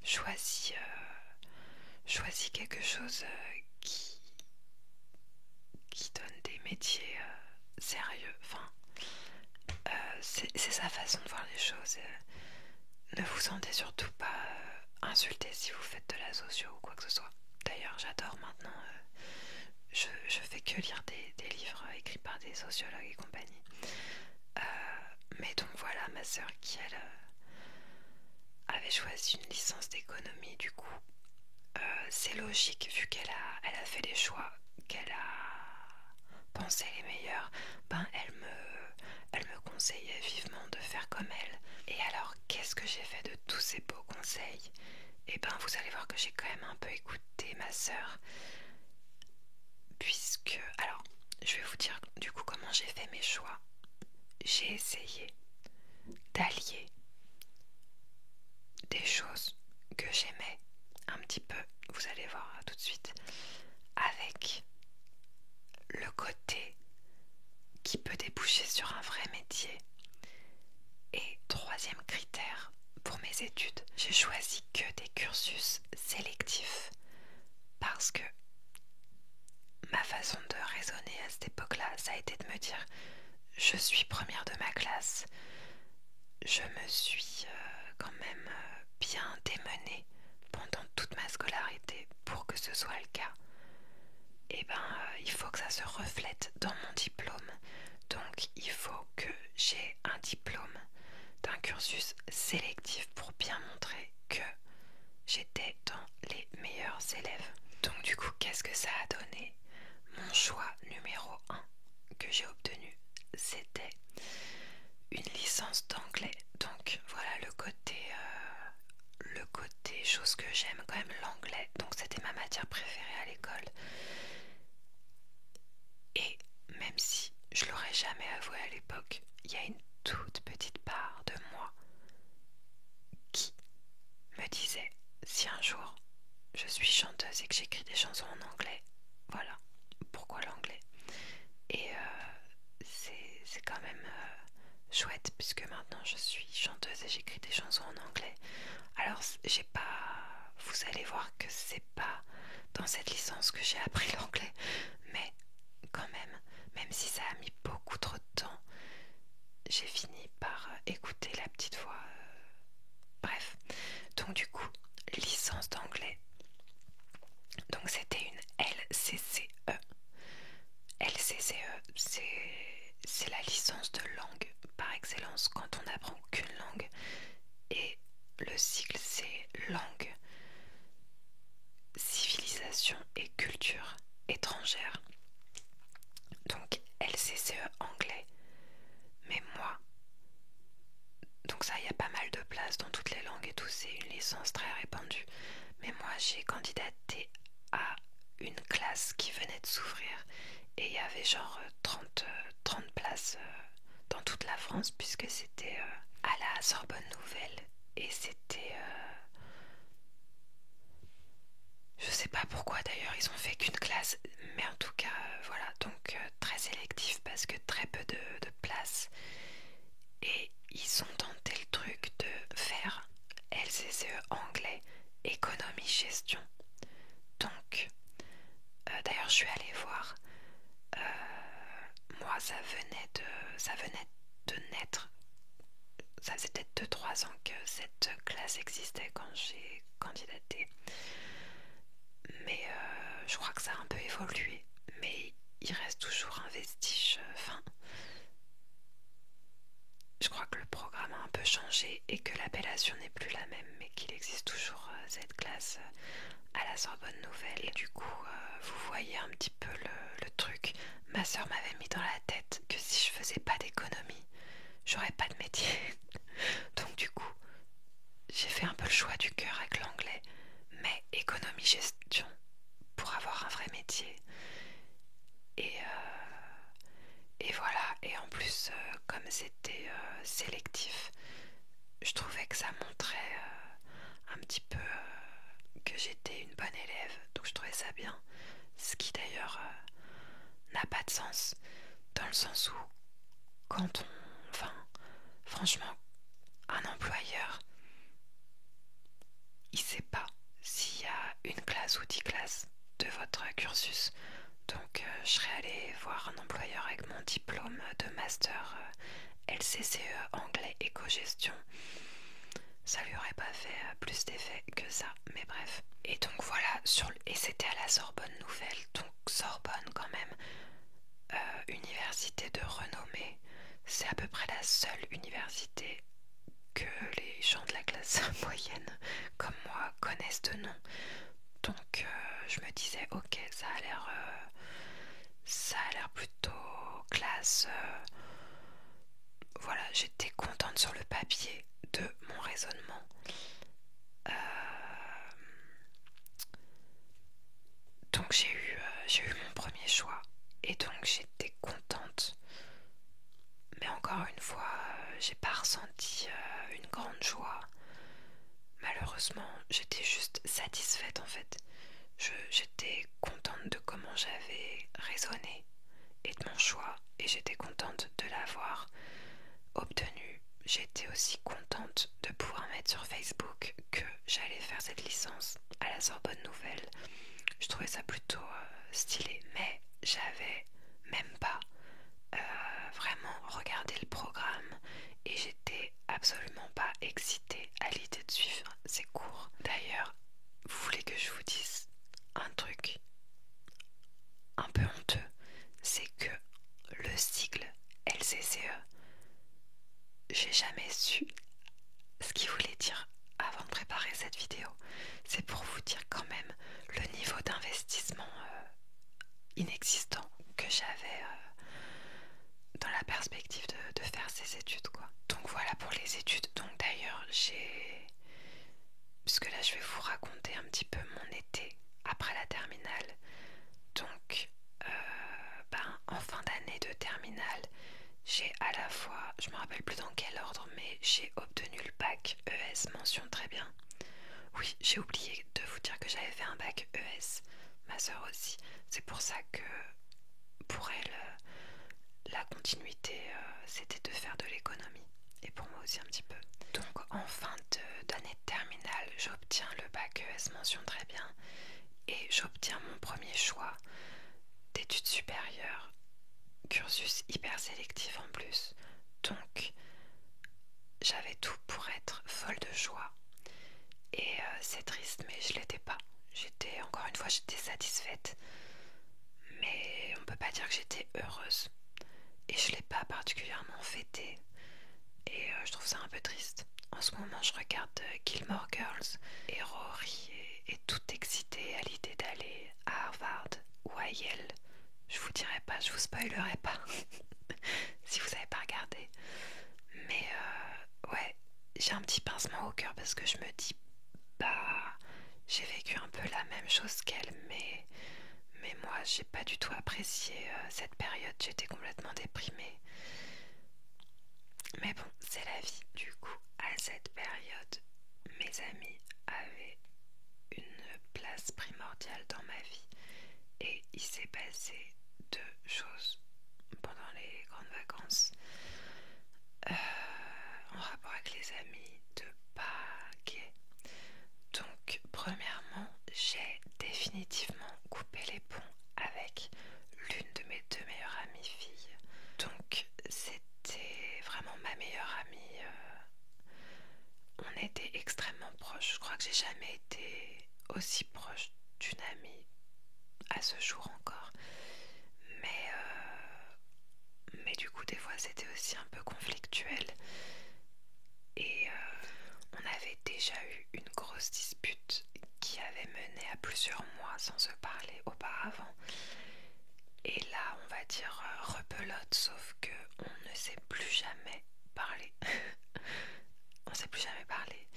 choisis quelque chose qui donne des métiers sérieux. Enfin, c'est sa façon de voir les choses. Ne vous sentez surtout pas insulté si vous faites de la socio ou quoi que ce soit. D'ailleurs, j'adore maintenant. Je fais que lire des livres écrits par des sociologues et compagnie. Mais donc voilà, ma sœur qui elle avait choisi une licence d'économie, du coup, c'est logique vu elle a fait les choix qu'elle a pensé les meilleurs. Ben elle me conseillait vivement de faire comme elle. Et alors, qu'est-ce que j'ai fait de tous ces beaux conseils? Et ben vous allez voir que j'ai quand même un peu écouté ma sœur. Puisque, alors, je vais vous dire du coup comment j'ai fait mes choix. J'ai essayé d'allier des choses que j'aimais un petit peu, vous allez voir tout de suite, avec le côté qui peut déboucher sur un vrai métier. Et troisième critère, pour mes études, j'ai choisi que des cursus sélectifs parce que ma façon de raisonner à cette époque-là, ça a été de me dire je suis première de ma classe, je me suis quand même bien scolarité pour que ce soit le cas, et il faut que ça se reflète dans mon diplôme. Donc il faut que j'ai un diplôme d'un cursus sélectif pour bien montrer que j'étais dans les meilleurs élèves. Donc du coup, qu'est-ce que ça a donné? Mon choix numéro 1 que j'ai obtenu, c'était une licence d'anglais. Donc voilà le côté chose que j'aime quand même, l'anglais. Donc c'était ma matière préférée à l'école. Et même si je l'aurais jamais avoué à l'époque, il y a une toute petite part de moi qui me disait, si un jour je suis chanteuse et que j'écris des chansons en anglais, voilà, pourquoi l'anglais? Et c'est quand même chouette, puisque maintenant je suis chanteuse et j'écris des chansons en anglais. Alors j'ai pas, vous allez voir que c'est pas dans cette licence que j'ai appris l'anglais, mais quand même si ça a mis beaucoup trop de temps, j'ai fini par écouter la petite voix. Bref, donc du coup, licence d'anglais. Donc c'était une LCCE. LCCE, c'est la licence de langue par excellence quand on n'apprend qu'une langue. Et le cycle, c'est langue, civilisation et culture étrangère. Donc LCCE anglais. Mais moi, donc ça, il y a pas mal de place dans toutes les langues et tout, c'est une licence très répandue. Mais moi, j'ai candidaté à une classe qui venait de s'ouvrir et il y avait genre 30 places dans toute la France, puisque c'était à la Sorbonne Nouvelle. Et c'était... je sais pas pourquoi d'ailleurs ils ont fait qu'une classe, mais en tout cas voilà, donc très sélectif parce que très peu de place. Et ils ont tenté le truc de faire LCCE anglais, économie gestion. Donc d'ailleurs je suis allée voir, moi ça venait de naître. Ça faisait peut-être 2-3 ans que cette classe existait quand j'ai candidaté. Mais je crois que ça a un peu évolué. Mais il reste toujours un vestige. Je crois que le programme a un peu changé et que l'appellation n'est plus la même, mais qu'il existe toujours cette classe à la Sorbonne Nouvelle. Et du coup, vous voyez un petit peu le truc. Ma soeur m'avait mis dans la tête que si je faisais pas d'économie, j'aurais pas de métier. Donc du coup, j'ai fait un peu le choix du cœur avec l'anglais, mais économie gestion pour avoir un vrai métier. Et voilà, et en plus, comme c'était sélectif, je trouvais que ça montrait un petit peu que j'étais une bonne élève, donc je trouvais ça bien. Ce qui d'ailleurs n'a pas de sens, dans le sens où quand on... Enfin, franchement, un employeur, il sait pas s'il y a une classe ou 10 classes de votre cursus. Donc je serais allée voir un employeur avec mon diplôme de master LCCE anglais éco-gestion. Ça lui aurait pas fait plus d'effet que ça, mais bref. Et donc voilà, et c'était à la Sorbonne Nouvelle, donc Sorbonne quand même, université de renommée. C'est à peu près la seule université que les gens de la classe moyenne comme moi connaissent de nom. Donc je me disais ok, ça a l'air plutôt classe. Voilà, j'étais contente sur le papier de mon raisonnement. Donc j'ai eu mon premier choix et donc j'étais contente. Mais encore une fois, j'ai pas ressenti une grande joie. Malheureusement, j'étais juste satisfaite en fait. J'étais contente de comment j'avais raisonné et de mon choix, et j'étais contente de l'avoir obtenu. J'étais aussi contente de pouvoir mettre sur Facebook que j'allais faire cette licence à la Sorbonne Nouvelle. Je trouvais ça plutôt stylé, mais j'avais même pas vraiment regardé le programme et j'étais absolument pas excitée à l'idée de suivre ces cours. D'ailleurs, vous voulez que je vous dise un truc un peu honteux? C'est que le sigle LCCE, j'ai jamais su ce qu'il voulait dire avant de préparer cette vidéo. C'est pour vous dire quand même le niveau d'investissement inexistant que j'avais dans la perspective de faire ces études, quoi. Donc voilà pour les études. Donc d'ailleurs puisque là je vais vous raconter un petit peu mon été après la terminale. Donc en fin d'année de terminale, j'ai à la fois, je me rappelle plus dans quel ordre, mais j'ai obtenu le bac ES mention très bien. Oui, j'ai oublié de vous dire que j'avais fait un bac ES, ma soeur aussi. C'est pour ça que pour elle, la continuité, c'était de faire de l'économie. Et pour moi aussi un petit peu. Donc en fin d'année de terminale, j'obtiens le bac ES mention très bien. Et j'obtiens mon premier choix d'études supérieures. Cursus hyper sélectif en plus. Donc j'avais tout pour être folle de joie. Et c'est triste, mais je l'étais pas. Encore une fois, j'étais satisfaite. Mais on peut pas dire que j'étais heureuse. Et je l'ai pas particulièrement fêté. Et je trouve ça un peu triste. En ce moment, je regarde Gilmore Girls et Rory est toute excitée à l'idée d'aller à Harvard ou à Yale. Je vous dirai pas, je vous spoilerai pas si vous avez pas regardé. Mais ouais, j'ai un petit pincement au cœur parce que je me dis, bah, j'ai vécu un peu la même chose qu'elle, mais moi, j'ai pas du tout apprécié cette période. J'étais complètement déprimée. Mais bon, c'est la vie. Du coup, à cette période, mes amis avaient une place primordiale dans ma vie. Et il s'est passé deux choses pendant les grandes vacances. En rapport avec les amis, de pas gay. Donc, premièrement, j'ai définitivement coupé les ponts avec l'une de mes deux meilleures amies filles. Donc, c'était vraiment ma meilleure amie. On était extrêmement proches. Je crois que j'ai jamais été aussi proche d'une amie à ce jour encore. Mais du coup, des fois, c'était aussi un peu conflictuel. Et on avait déjà eu une grosse dispute qui avait mené à plusieurs mois sans se parler auparavant. Et là, on va dire rebelote, sauf que on ne s'est plus jamais parlé. On s'est plus jamais parlé.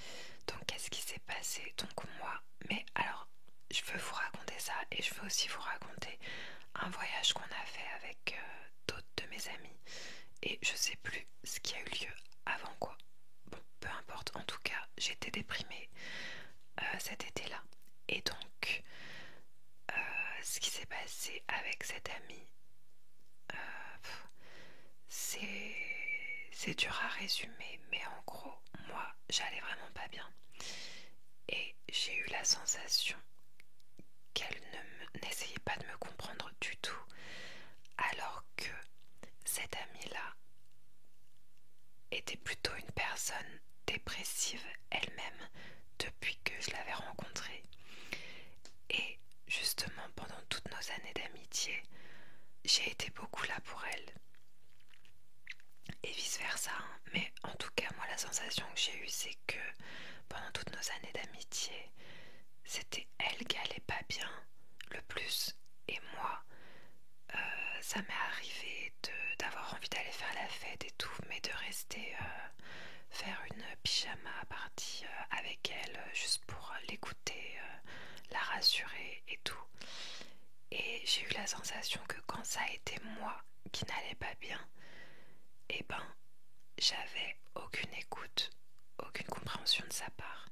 Donc, qu'est-ce qui s'est passé? Donc, moi, mais alors, je veux vous raconter ça et je veux aussi vous raconter un voyage qu'on a fait avec d'autres de mes amis. Et je sais plus ce qui a eu lieu avant quoi. Bon, peu importe. En tout cas, j'étais déprimée cet été-là. Et donc, ce qui s'est passé avec cette amie, c'est dur à résumer, mais en gros, moi, j'allais vraiment pas bien. Et j'ai eu la sensation qu'elle n'essayait pas de me comprendre du tout, alors que cette amie-là était plutôt une personne dépressive elle-même depuis que je l'avais rencontrée. Et justement, pendant toutes nos années d'amitié, j'ai été beaucoup là pour elle. Et vice-versa. Hein. Mais en tout cas, moi, la sensation que j'ai eue, c'est que pendant toutes nos années d'amitié, c'était elle qui allait pas bien le plus. Et moi, ça m'est arrivé d'avoir envie d'aller faire la fête et tout, mais de rester faire une pyjama party avec elle, juste pour l'écouter, la rassurer et tout. Et j'ai eu la sensation que quand ça a été moi qui n'allais pas bien, eh ben, j'avais aucune écoute, aucune compréhension de sa part.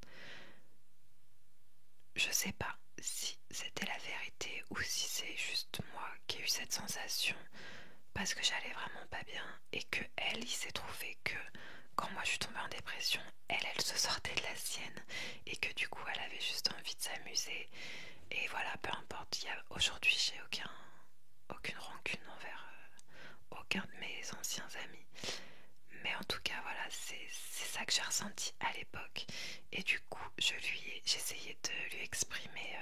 Je sais pas si c'était la vérité ou si c'est juste moi qui ai eu cette sensation parce que j'allais vraiment pas bien et que elle, il s'est trouvé que quand moi je suis tombée en dépression, elle se sortait de la sienne et que du coup elle avait juste envie de s'amuser. Et voilà, peu importe, aujourd'hui j'ai aucune rancune envers aucun de mes anciens amis. Mais en tout cas, voilà, c'est ça que j'ai ressenti à l'époque. Et du coup, j'essayais de lui exprimer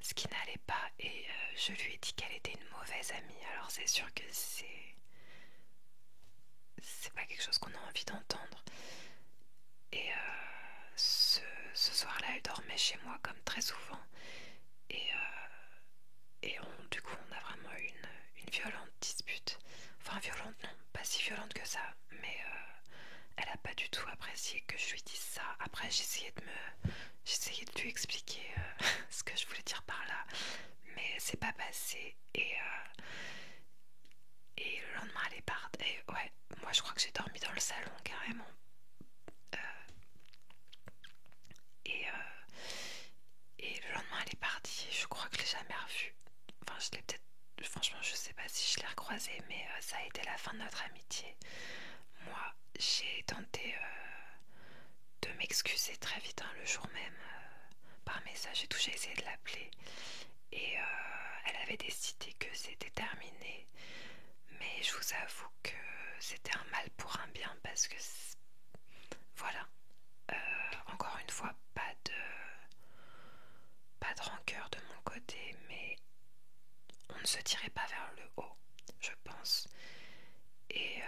ce qui n'allait pas et je lui ai dit qu'elle était une mauvaise amie. Alors c'est sûr que c'est pas quelque chose qu'on a envie d'entendre. Et ce soir-là, elle dormait chez moi comme très souvent. Et, du coup, on a vraiment eu une violente dispute. Enfin, violente, non, pas si violente que ça. Mais elle a pas du tout apprécié que je lui dise ça. Après, j'essayais de lui expliquer ce que je voulais dire par là. Mais c'est pas passé. Et le lendemain, elle est partie. Et ouais, moi, je crois que j'ai dormi dans le salon carrément. Euh, et, euh, et le lendemain, elle est partie. Je crois que je l'ai jamais revue. Enfin, je l'ai peut-être. Franchement, je sais pas si je l'ai recroisée, mais ça a été la fin de notre amitié. Moi, j'ai tenté de m'excuser très vite, hein, le jour même, par message et tout. J'ai essayé de l'appeler. Et elle avait décidé que c'était terminé. Mais je vous avoue que c'était un mal pour un bien parce que voilà, encore une fois, pas de rancœur de mon côté, mais on ne se tirait pas vers le haut, je pense. Et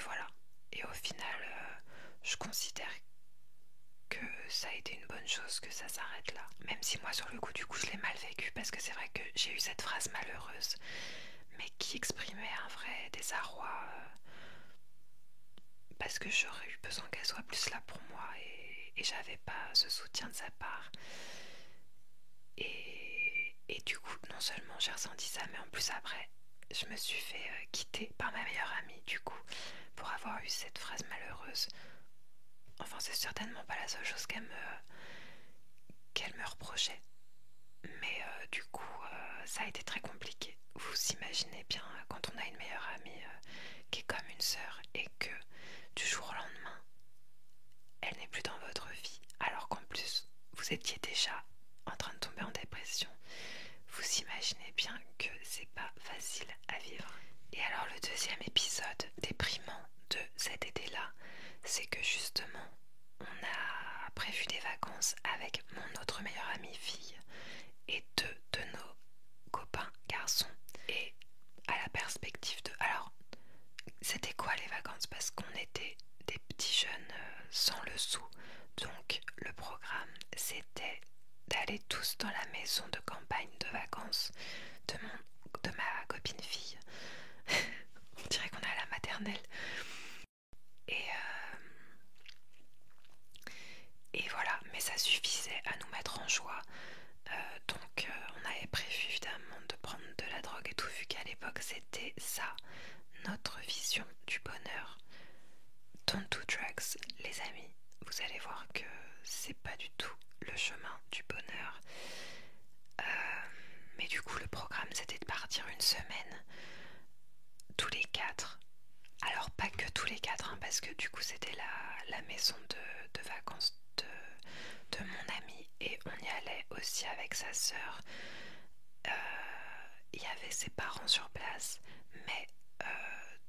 voilà. Et au final, je considère que ça a été une bonne chose que ça s'arrête là. Même si moi, sur le coup, du coup, je l'ai mal vécu parce que c'est vrai que j'ai eu cette phrase malheureuse, mais qui exprimait un vrai désarroi. Parce que j'aurais eu besoin qu'elle soit plus là pour moi et j'avais pas ce soutien de sa part. Et du coup, non seulement j'ai ressenti ça, mais en plus après, je me suis fait quitter par ma meilleure amie, du coup, pour avoir eu cette phrase malheureuse. Enfin, c'est certainement pas la seule chose qu'elle me reprochait. Mais du coup, ça a été très compliqué. Vous imaginez bien, quand on a une meilleure amie qui est comme une sœur et que du jour au lendemain, elle n'est plus dans votre vie, alors qu'en plus, vous étiez déjà en train de tomber en dépression. Vous imaginez bien que c'est pas facile à vivre. Et alors le deuxième épisode déprimant de cet été-là, c'est que justement, on a prévu des vacances avec mon autre meilleure amie fille et deux de nos copains garçons. Et à la perspective de... Alors, c'était quoi les vacances? Parce qu'on était des petits jeunes sans le sou. Donc le programme, c'était d'aller tous dans la maison de campagne de vacances de ma copine fille. On dirait qu'on est à la maternelle. Et, euh, et voilà, mais ça suffisait à nous mettre en joie. Donc on avait prévu évidemment de prendre de la drogue et tout, vu qu'à l'époque c'était ça, notre vision du bonheur. Don't do drugs, les amis. Vous allez voir que c'est pas du tout le chemin du bonheur. Mais du coup, le programme c'était de partir une semaine, tous les quatre. Alors, pas que tous les quatre, hein, parce que du coup, c'était la maison de vacances de mon ami et on y allait aussi avec sa sœur. Il y avait ses parents sur place, mais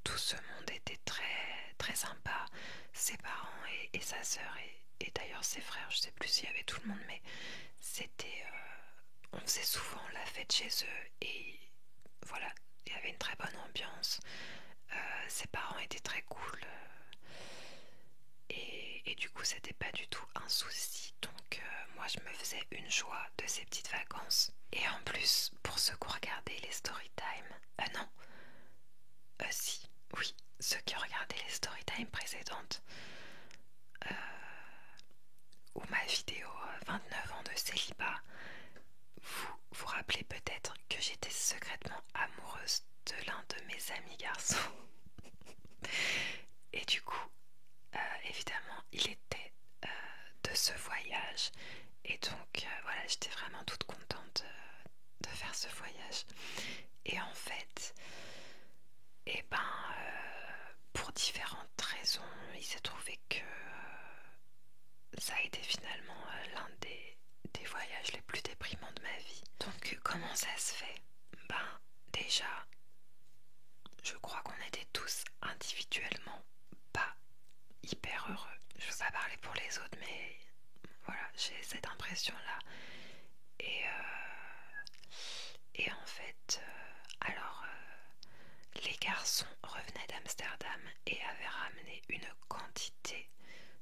tout ce monde était très très sympa. Ses parents et sa sœur et d'ailleurs ses frères, je sais plus s'il y avait tout le monde, mais c'était on faisait souvent la fête chez eux et voilà, il y avait une très bonne ambiance. Ses parents étaient très cool et du coup c'était pas du tout un souci. Donc moi je me faisais une joie de ces petites vacances. Et en plus, pour ceux qui ont regardé les story time, non, si, oui, ceux qui ont regardé les story time précédentes, ou ma vidéo 29 ans de célibat, vous vous rappelez peut-être que j'étais secrètement amoureuse de l'un de mes amis garçons. Et du coup, évidemment, il était de ce voyage. Et donc, voilà, j'étais vraiment toute contente de faire ce voyage. Et en fait, eh ben, pour différentes raisons, il s'est trouvé que ça a été finalement l'un des voyages les plus déprimants de ma vie. Donc, comment ça se fait? Ben, déjà, je crois qu'on était tous individuellement pas hyper heureux. Je veux pas parler pour les autres, mais voilà, j'ai cette impression-là. Et, et en fait, les garçons revenaient d'Amsterdam et avaient ramené une quantité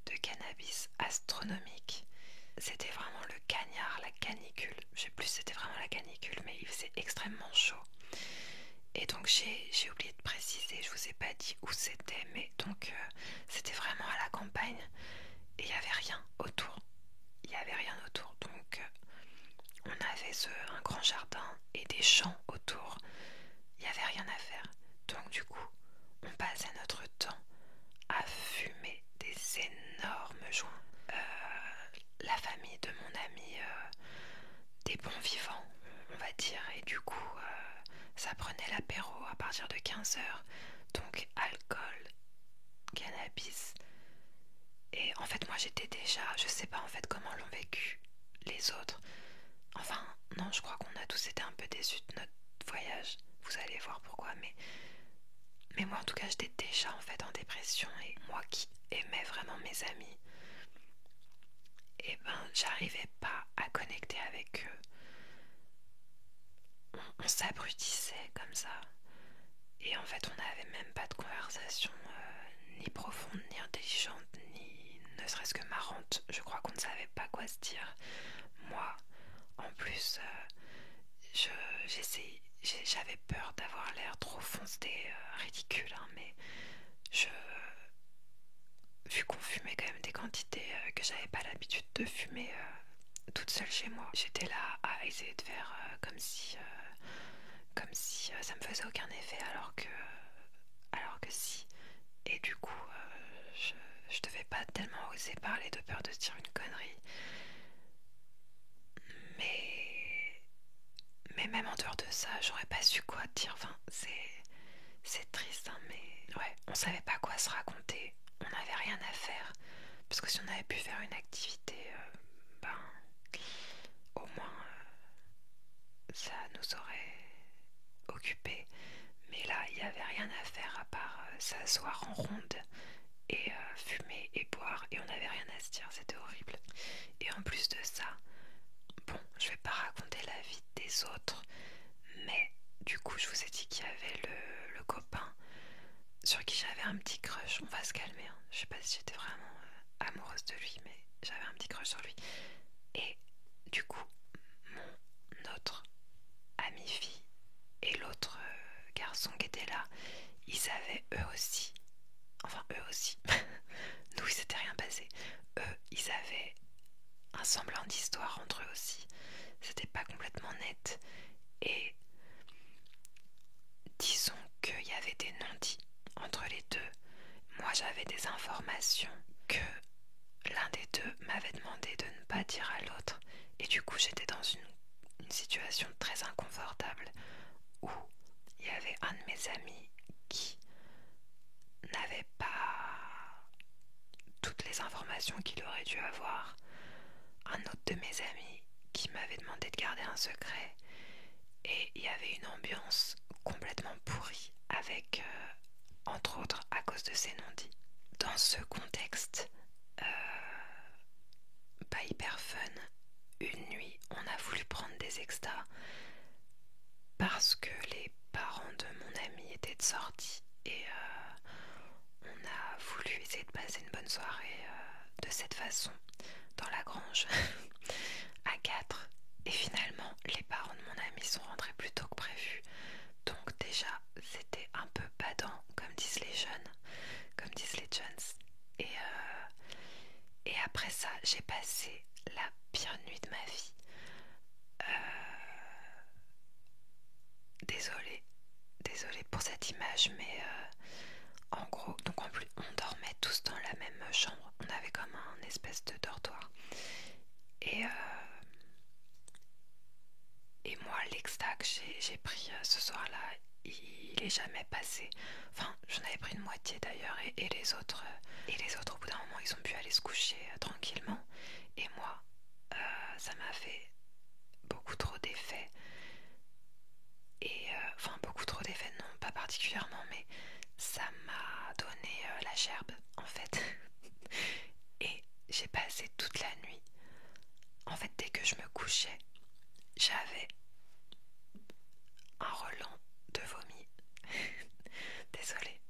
de cannabis astronomique. C'était vraiment le cagnard, la canicule. Je sais plus si c'était vraiment la canicule, mais il faisait extrêmement chaud. Et donc j'ai oublié de préciser, je vous ai pas dit où c'était, mais donc c'était vraiment à la campagne et il n'y avait rien autour. Il n'y avait rien autour, donc on avait un grand jardin et des champs autour. Il n'y avait rien à faire. Donc du coup, on passait notre temps à fumer des énormes joints. La famille de mon ami, des bons vivants, on va dire, et du coup, ça prenait l'apéro à partir de 15 heures. Donc alcool, cannabis. Et en fait, moi j'étais déjà, je sais pas en fait comment l'ont vécu les autres. Enfin, non, je crois qu'on a tous été un peu déçus de notre voyage. Vous allez voir pourquoi, mais moi en tout cas j'étais déjà en fait en dépression, et moi qui aimais vraiment mes amis, et ben j'arrivais pas à connecter avec eux. On s'abrutissait comme ça, et en fait on n'avait même pas de conversation ni profonde, ni intelligente, ni ne serait-ce que marrante. Je crois qu'on ne savait pas quoi se dire. Moi, en plus, j'avais peur d'avoir l'air trop foncé, ridicule, hein, mais vu qu'on fumait quand même des quantités que j'avais pas l'habitude de fumer toute seule chez moi, j'étais là à essayer de faire comme si ça me faisait aucun effet, alors que si. Et du coup, je devais pas tellement oser parler de peur de se dire une connerie. Mais même en dehors de ça, j'aurais pas su quoi dire. Enfin, c'est triste, hein, mais ouais, on savait pas quoi se raconter. On n'avait rien à faire. Parce que si on avait pu faire une activité, ben, au moins, ça nous aurait occupés. Mais là, il n'y avait rien à faire à part s'asseoir en ronde et fumer et boire, et on n'avait rien à se dire. C'était horrible. Et en plus de ça, bon, je vais pas raconter la vie des autres, mais du coup, je vous ai dit qu'il y avait le copain sur qui j'avais un petit crush. On va se calmer, hein. Je sais pas si j'étais vraiment amoureuse de lui, mais j'avais un petit crush sur lui. Et du coup, mon autre ami fille et l'autre garçon qui était là, ils avaient eux aussi, nous il s'était rien passé, eux ils avaient un semblant d'histoire entre eux aussi. C'était pas complètement net, et disons qu'il y avait des non-dits entre les deux. Moi j'avais des informations que l'un des deux m'avait demandé de ne pas dire à l'autre, et du coup j'étais dans une situation très inconfortable où il y avait un de mes amis qui n'avait pas toutes les informations qu'il aurait dû avoir, un autre de mes amis qui m'avait demandé de garder un secret, et il y avait une ambiance complètement pourrie avec, entre autres, à cause de ces non-dits. Dans ce contexte pas hyper fun, une nuit on a voulu prendre des extas parce que les parents de mon ami étaient de sortie, et on a voulu essayer de passer une bonne soirée de cette façon dans la grange à 4, et finalement les parents de mon ami sont rentrés plus tôt que prévu, donc déjà c'était un peu badant, comme disent les jeunes, comme disent les jeunes. Et après ça, j'ai passé la pire nuit de ma vie. Désolée pour cette image, mais en gros, donc en plus, on dormait tous dans la même chambre. On avait comme un espèce de dortoir. Et moi, l'exta que j'ai pris ce soir-là, il est jamais passé. Enfin, j'en avais pris une moitié d'ailleurs, et les autres, au bout d'un moment, ils ont pu aller se coucher tranquillement. Et moi, ça m'a fait beaucoup trop d'effets. Et enfin, beaucoup trop d'effets, non, pas particulièrement, mais passé toute la nuit. En fait, dès que je me couchais, j'avais un relent de vomi. Désolée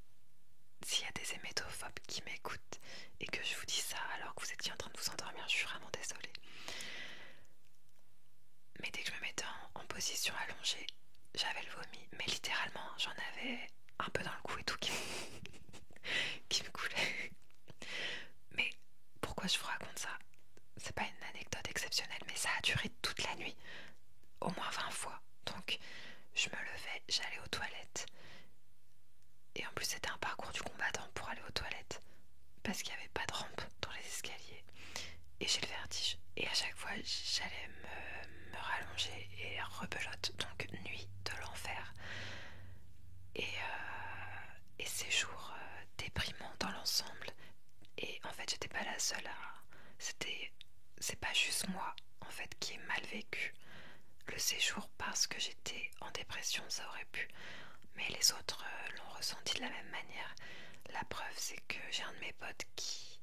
s'il y a des hémétophobes qui m'écoutent et que je vous dis ça alors que vous étiez en train de vous endormir, je suis vraiment désolée. Mais dès que je me mettais en position allongée, j'avais le vomi. Mais littéralement, j'en avais un peu dans le cou et tout qui me coulait. Mais pourquoi je vous raconte ça? C'est pas une anecdote exceptionnelle, mais ça a duré toute la nuit, au moins 20 fois. Donc je me levais, j'allais aux toilettes. Et en plus c'était un parcours du combattant pour aller aux toilettes, parce qu'il n'y avait pas de rampe dans les escaliers. Et j'ai le vertige. Et à chaque fois j'allais me rallonger et rebelote. Donc nuit de l'enfer. Et séjour déprimant dans l'ensemble. Et en fait j'étais pas la seule à... C'est pas juste moi en fait qui ai mal vécu le séjour parce que j'étais en dépression, ça aurait pu, mais les autres l'ont ressenti de la même manière. La preuve c'est que j'ai un de mes potes qui,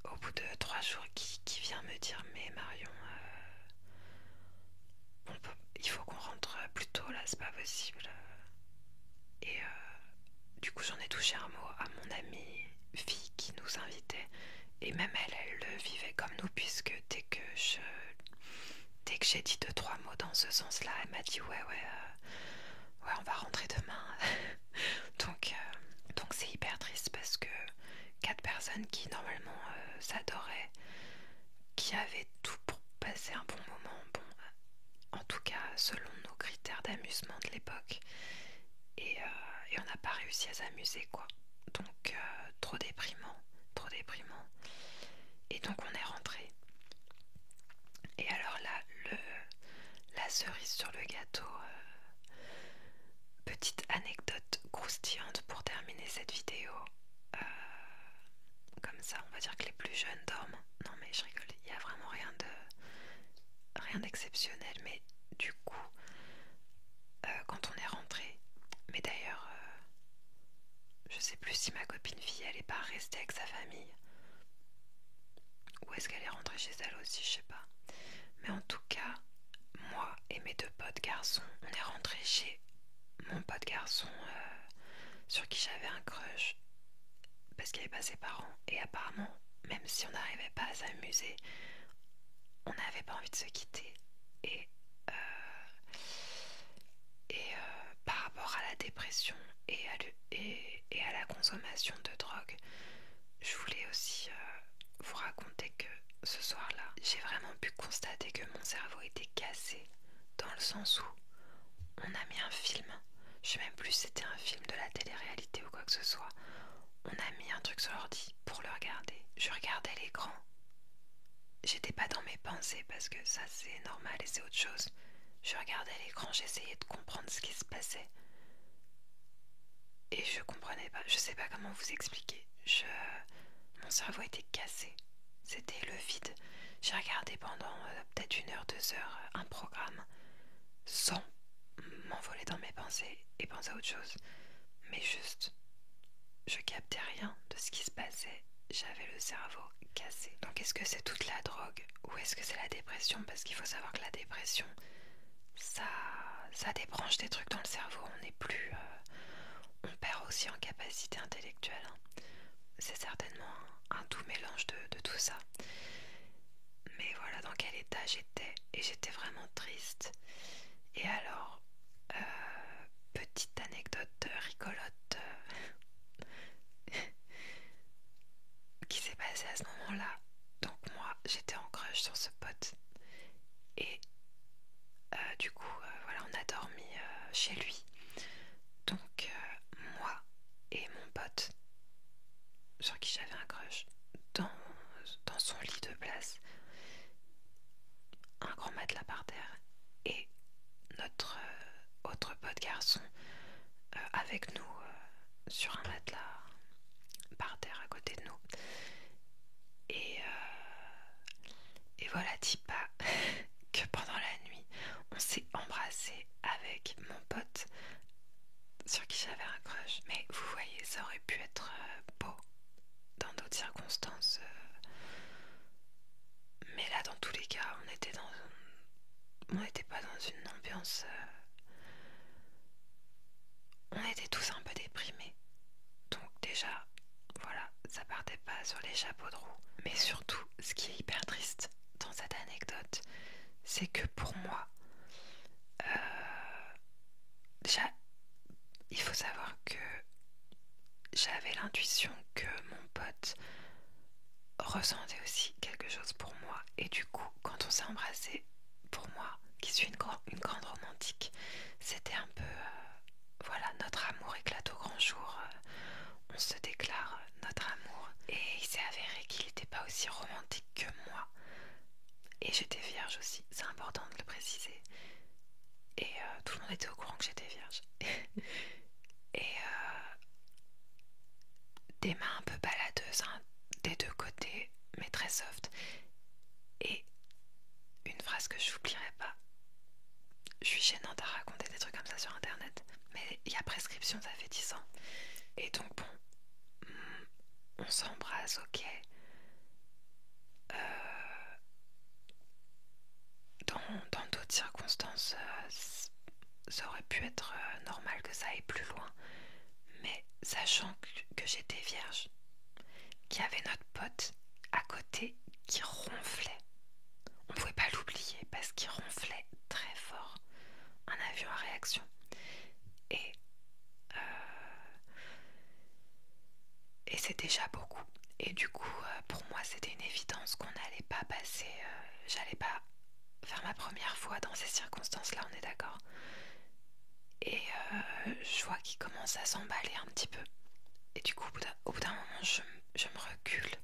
au bout de 3 jours, qui vient me dire mais Marion, il faut qu'on rentre plus tôt là, c'est pas possible. Et du coup j'en ai touché un mot à mon amie fille qui nous invitait. Et même elle le vivait comme nous, puisque dès que j'ai dit 2-3 mots dans ce sens-là, elle m'a dit ouais, on va rentrer demain. Donc c'est hyper triste parce que 4 personnes qui normalement s'adoraient, qui avaient tout pour passer un bon moment, en tout cas selon nos critères d'amusement de l'époque, et on n'a pas réussi à s'amuser quoi. Donc trop déprimant. Et donc on est rentré. Et alors là, la cerise sur le gâteau, petite anecdote croustillante pour terminer cette vidéo. Comme ça, on va dire que les plus jeunes dorment. Non mais je rigole, il n'y a vraiment rien d'exceptionnel. Mais du coup, quand on est rentré, mais d'ailleurs, je sais plus si ma copine fille, elle est pas restée avec sa famille. Ou est-ce qu'elle est rentrée chez elle aussi, je sais pas. Mais en tout cas, moi et mes 2 potes garçons, on est rentrés chez mon pote garçon sur qui j'avais un crush parce qu'il n'y avait pas ses parents. Et apparemment, même si on n'arrivait pas à s'amuser, on n'avait pas envie de se quitter. Et, par rapport à la dépression et à la consommation de drogue, je voulais aussi vous raconter que ce soir-là, j'ai vraiment pu constater que mon cerveau était cassé, dans le sens où on a mis un film, je sais même plus si c'était un film de la télé-réalité ou quoi que ce soit, on a mis un truc sur l'ordi pour le regarder. Je regardais l'écran, j'étais pas dans mes pensées parce que ça c'est normal et c'est autre chose. Je regardais l'écran, j'essayais de comprendre ce qui se passait et je comprenais pas, je sais pas comment vous expliquer. Mon cerveau était cassé, c'était le vide. J'ai regardé pendant peut-être 1 heure, 2 heures un programme sans m'envoler dans mes pensées et penser à autre chose, mais juste je captais rien de ce qui se passait, j'avais le cerveau cassé. Donc est-ce que c'est toute la drogue ou est-ce que c'est la dépression? Parce qu'il faut savoir que la dépression, ça débranche des trucs dans le cerveau, on n'est plus on perd aussi en capacité intellectuelle, hein. C'est certainement un doux mélange de tout ça. Mais voilà dans quel état j'étais, et j'étais vraiment triste. Et alors, petite anecdote rigolote qui s'est passée à ce moment-là. Donc moi, j'étais en crush sur ce pote. Et du coup, voilà, on a dormi chez lui. Donc moi et mon pote, sur qui j'avais un crush, dans son lit de place, un grand matelas par terre, et notre autre pote garçon avec nous sur un matelas par terre à côté de nous. Et voilà, dis pas que pendant la nuit, on s'est embrassé avec mon pote sur qui j'avais un crush. Mais vous voyez, ça aurait pu être beau dans d'autres circonstances. c'est que pour moi, déjà, il faut savoir que j'avais l'intuition que mon pote ressentait aussi quelque chose pour moi. Et du coup, quand on s'est embrassé, pour moi, qui suis une grande romantique, c'était un peu... voilà, notre amour éclate au grand jour. On se déclare notre amour. Et il s'est avéré qu'il n'était pas aussi romantique que moi. Et j'étais vierge aussi, c'est important de le préciser. Et tout le monde était au courant que j'étais vierge. Et des mains un peu baladeuses, hein, des deux côtés, mais très soft. Et une phrase que je n'oublierai pas. Je suis gênante à raconter des trucs comme ça sur internet. Mais il y a prescription, ça fait 10 ans. Et donc bon, on s'embrasse, ok. Dans d'autres circonstances, ça aurait pu être normal que ça aille plus loin. Mais sachant que j'étais vierge, qu'il y avait notre pote à côté qui ronflait. On ne pouvait pas l'oublier parce qu'il ronflait très fort. Un avion à réaction. Et, et c'est déjà beaucoup. Et du coup, pour moi, c'était une évidence qu'on n'allait pas passer. J'allais pas faire ma première fois dans ces circonstances-là, on est d'accord. Et je vois qu'il commence à s'emballer un petit peu. Et du coup, au bout d'un moment, je me recule.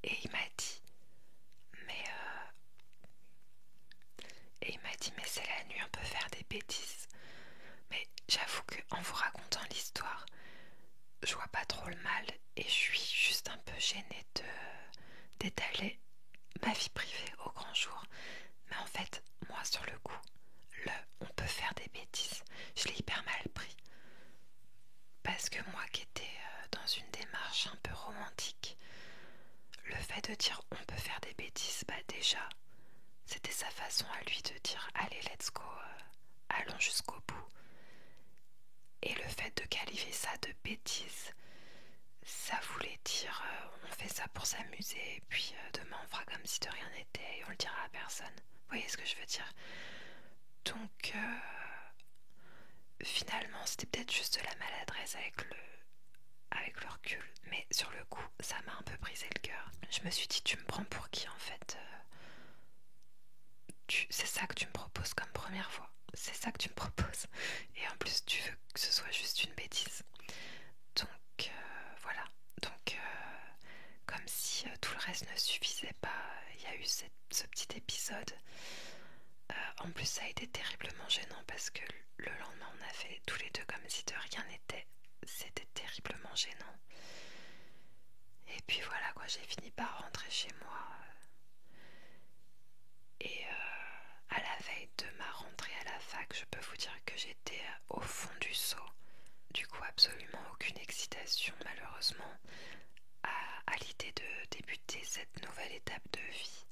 Et il m'a dit, mais c'est la nuit, on peut faire des bêtises. Mais j'avoue qu'en vous racontant l'histoire, je vois pas trop le mal et je suis juste un peu gênée d'étaler ma vie privée au grand jour. Mais en fait, moi sur le coup, on peut faire des bêtises, je l'ai hyper mal pris. Parce que moi qui étais dans une démarche un peu romantique, le fait de dire on peut faire des bêtises, bah déjà, c'était sa façon à lui de dire allez let's go, allons jusqu'au bout. Et le fait de qualifier ça de bêtises, ça voulait dire on fait ça pour s'amuser et puis demain on fera comme si de rien n'était et on le dira à personne. Vous voyez ce que je veux dire? Donc finalement c'était peut-être juste de la maladresse avec le recul, mais sur le coup ça m'a un peu brisé le cœur. Je me suis dit tu me prends pour qui en fait? C'est ça que tu me proposes comme première fois, c'est ça que tu me proposes et en plus tu veux que ce soit juste une bêtise. Donc voilà, donc comme si tout le reste ne suffisait pas, il y a eu ce petit épisode. En plus ça a été terriblement gênant parce que le lendemain on a fait tous les deux comme si de rien n'était. C'était terriblement gênant. Et puis voilà quoi, j'ai fini par rentrer chez moi. Et à la veille de ma rentrée à la fac, je peux vous dire que j'étais au fond du seau. Du coup absolument aucune excitation malheureusement à l'idée de débuter cette nouvelle étape de vie.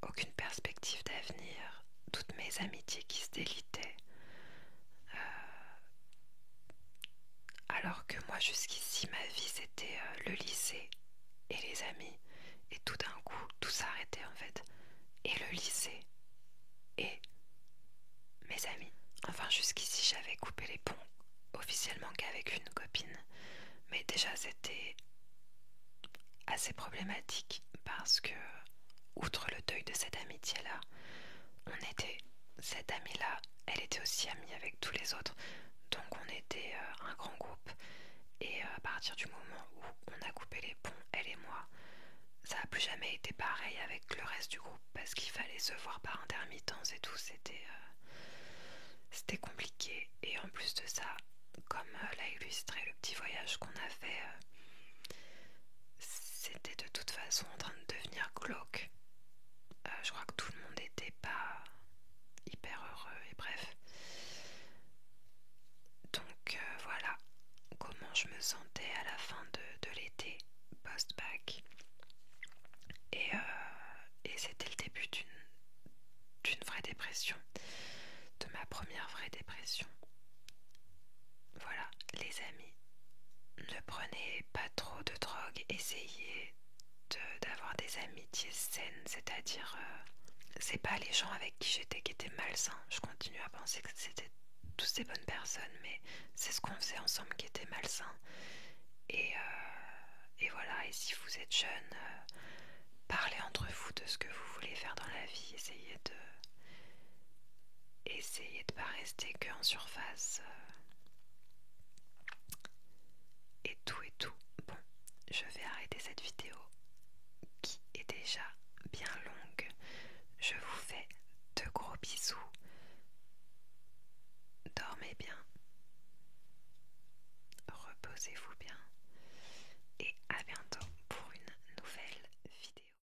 Aucune perspective d'avenir, toutes mes amitiés qui se délitaient. Alors que moi jusqu'ici ma vie c'était le lycée et les amis, et tout d'un coup tout s'arrêtait en fait. Et le lycée et mes amis. Enfin jusqu'ici j'avais coupé les ponts officiellement qu'avec une copine, mais déjà c'était assez problématique parce que outre le deuil de cette amitié là, cette amie là, elle était aussi amie avec tous les autres, donc on était un grand groupe. Et à partir du moment où on a coupé les ponts, elle et moi, ça n'a plus jamais été pareil avec le reste du groupe parce qu'il fallait se voir par intermittence et tout, c'était compliqué. Et en plus de ça, comme l'a illustré le petit voyage qu'on a fait, c'était de toute façon en train de devenir glauque. Je crois que tout le monde n'était pas hyper heureux et bref. Donc voilà comment je me sentais à la fin de l'été post-bac. Et c'était le début d'une vraie dépression, de ma première vraie dépression. Voilà, les amis, ne prenez pas trop de drogue, essayez de d'avoir des amitiés saines, c'est-à-dire c'est pas les gens avec qui j'étais qui étaient malsains. Je continue à penser que c'était tous des bonnes personnes, mais c'est ce qu'on faisait ensemble qui était malsain. Et voilà, et si vous êtes jeune, parlez entre vous de ce que vous voulez faire dans la vie, essayez de pas rester que en surface. Et tout. Bon, je vais arrêter cette vidéo.